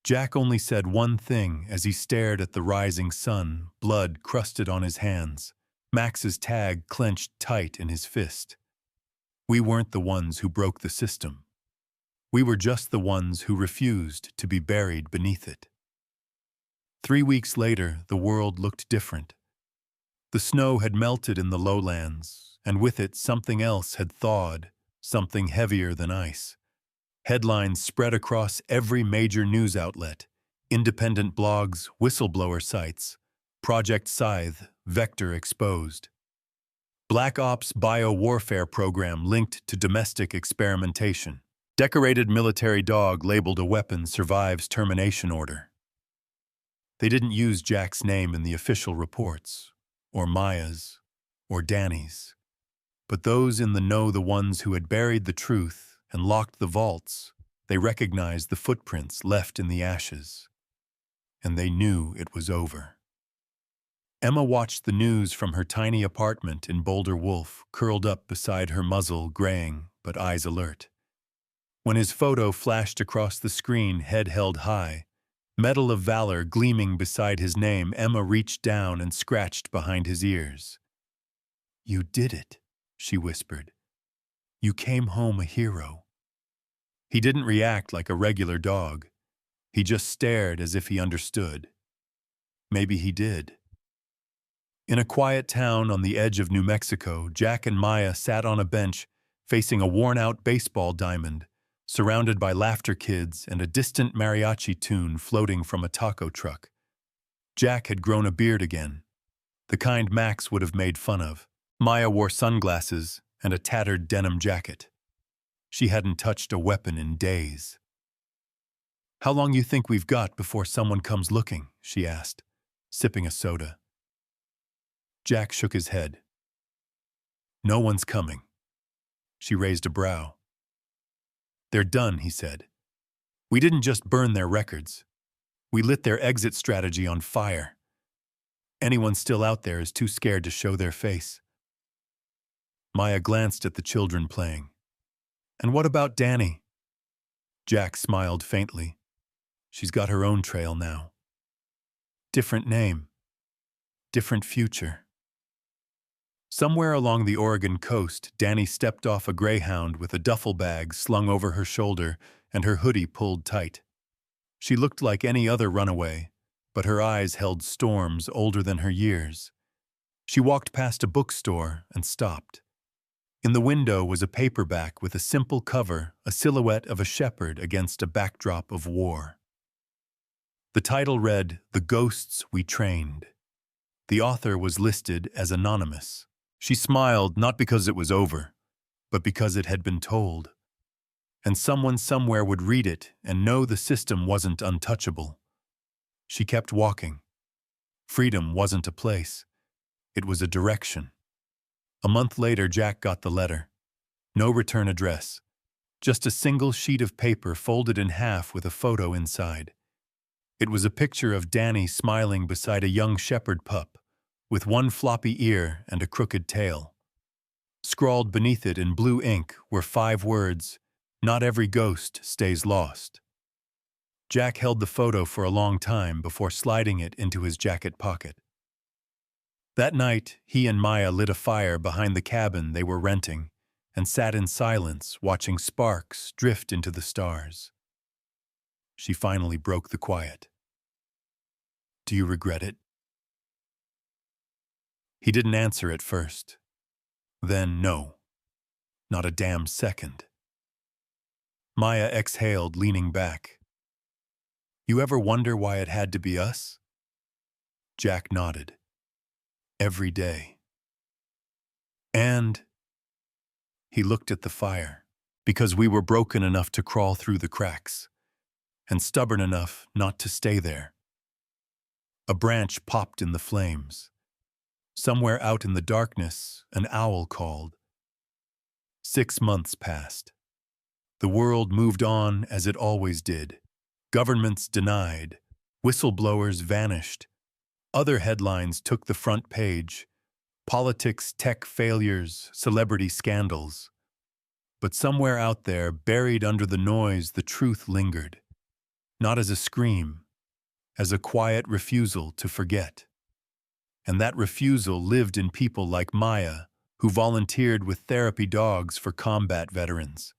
Jack only said one thing as he stared at the rising sun, blood crusted on his hands. Max's tag clenched tight in his fist. We weren't the ones who broke the system. We were just the ones who refused to be buried beneath it. 3 weeks later, the world looked different. The snow had melted in the lowlands, and with it something else had thawed, something heavier than ice. Headlines spread across every major news outlet, independent blogs, whistleblower sites, Project Scythe, Vector exposed. Black Ops bio-warfare program linked to domestic experimentation. Decorated military dog labeled a weapon survives termination order. They didn't use Jack's name in the official reports, or Maya's, or Danny's. But those in the know, the ones who had buried the truth and locked the vaults, they recognized the footprints left in the ashes. And they knew it was over. Emma watched the news from her tiny apartment in Boulder Wolf, curled up beside her, muzzle graying but eyes alert. When his photo flashed across the screen, head held high, Medal of Valor gleaming beside his name, Emma reached down and scratched behind his ears. "You did it," she whispered. "You came home a hero." He didn't react like a regular dog. He just stared as if he understood. Maybe he did. In a quiet town on the edge of New Mexico, Jack and Maya sat on a bench facing a worn-out baseball diamond, surrounded by laughter kids and a distant mariachi tune floating from a taco truck. Jack had grown a beard again, the kind Max would have made fun of. Maya wore sunglasses and a tattered denim jacket. She hadn't touched a weapon in days. "How long you think we've got before someone comes looking?" she asked, sipping a soda. Jack shook his head. "No one's coming." She raised a brow. "They're done," he said. "We didn't just burn their records. We lit their exit strategy on fire. Anyone still out there is too scared to show their face." Maya glanced at the children playing. "And what about Danny?" Jack smiled faintly. "She's got her own trail now. Different name. Different future." Somewhere along the Oregon coast, Danny stepped off a greyhound with a duffel bag slung over her shoulder and her hoodie pulled tight. She looked like any other runaway, but her eyes held storms older than her years. She walked past a bookstore and stopped. In the window was a paperback with a simple cover, a silhouette of a shepherd against a backdrop of war. The title read, "The Ghosts We Trained." The author was listed as anonymous. She smiled not because it was over, but because it had been told. And someone somewhere would read it and know the system wasn't untouchable. She kept walking. Freedom wasn't a place. It was a direction. A month later, Jack got the letter. No return address. Just a single sheet of paper folded in half with a photo inside. It was a picture of Danny smiling beside a young shepherd pup, with one floppy ear and a crooked tail. Scrawled beneath it in blue ink were 5 words, "Not every ghost stays lost." Jack held the photo for a long time before sliding it into his jacket pocket. That night, he and Maya lit a fire behind the cabin they were renting and sat in silence watching sparks drift into the stars. She finally broke the quiet. "Do you regret it?" He didn't answer at first. Then no. Not a damn second. Maya exhaled, leaning back. "You ever wonder why it had to be us?" Jack nodded. "Every day." And he looked at the fire, because we were broken enough to crawl through the cracks, and stubborn enough not to stay there. A branch popped in the flames. Somewhere out in the darkness, an owl called. 6 months passed. The world moved on as it always did. Governments denied. Whistleblowers vanished. Other headlines took the front page. Politics, tech failures, celebrity scandals. But somewhere out there, buried under the noise, the truth lingered. Not as a scream, as a quiet refusal to forget. And that refusal lived in people like Maya, who volunteered with therapy dogs for combat veterans.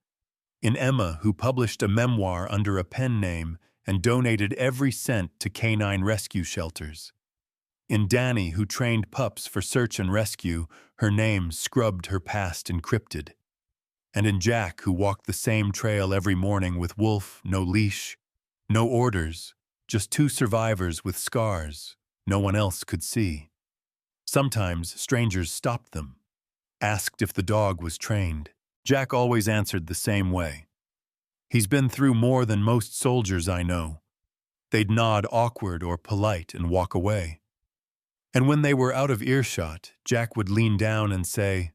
In Emma, who published a memoir under a pen name and donated every cent to canine rescue shelters. In Danny, who trained pups for search and rescue, her name scrubbed, her past encrypted. And in Jack, who walked the same trail every morning with Wolf, no leash, no orders, just 2 survivors with scars no one else could see. Sometimes strangers stopped them, asked if the dog was trained. Jack always answered the same way. "He's been through more than most soldiers I know." They'd nod, awkward or polite, and walk away. And when they were out of earshot, Jack would lean down and say,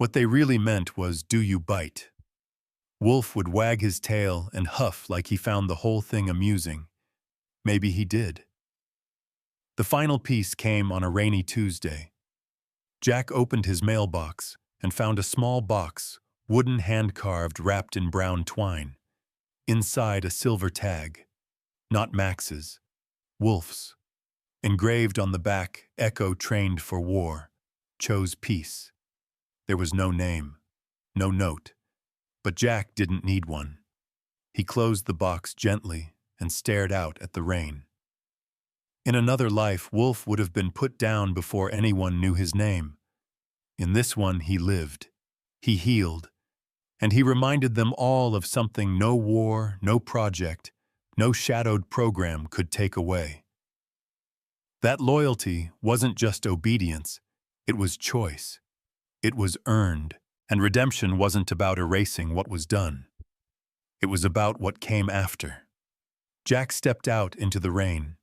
What they really meant was, "Do you bite?" Wolf would wag his tail and huff like he found the whole thing amusing. Maybe he did. The final piece came on a rainy Tuesday. Jack opened his mailbox and found a small box, wooden hand-carved, wrapped in brown twine. Inside, a silver tag. Not Max's. Wolf's. Engraved on the back, Echo trained for war. Chose peace. There was no name. No note. But Jack didn't need one. He closed the box gently and stared out at the rain. In another life, Wolf would have been put down before anyone knew his name. In this one, he lived. He healed. And he reminded them all of something no war, no project, no shadowed program could take away. That loyalty wasn't just obedience, it was choice. It was earned, and redemption wasn't about erasing what was done. It was about what came after. Jack stepped out into the rain.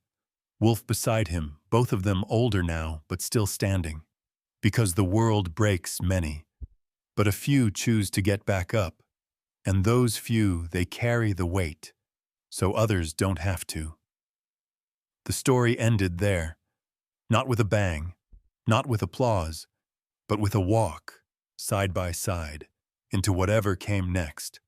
Wolf beside him, both of them older now, but still standing. Because the world breaks many, but a few choose to get back up, and those few, they carry the weight, so others don't have to. The story ended there, not with a bang, not with applause, but with a walk, side by side, into whatever came next.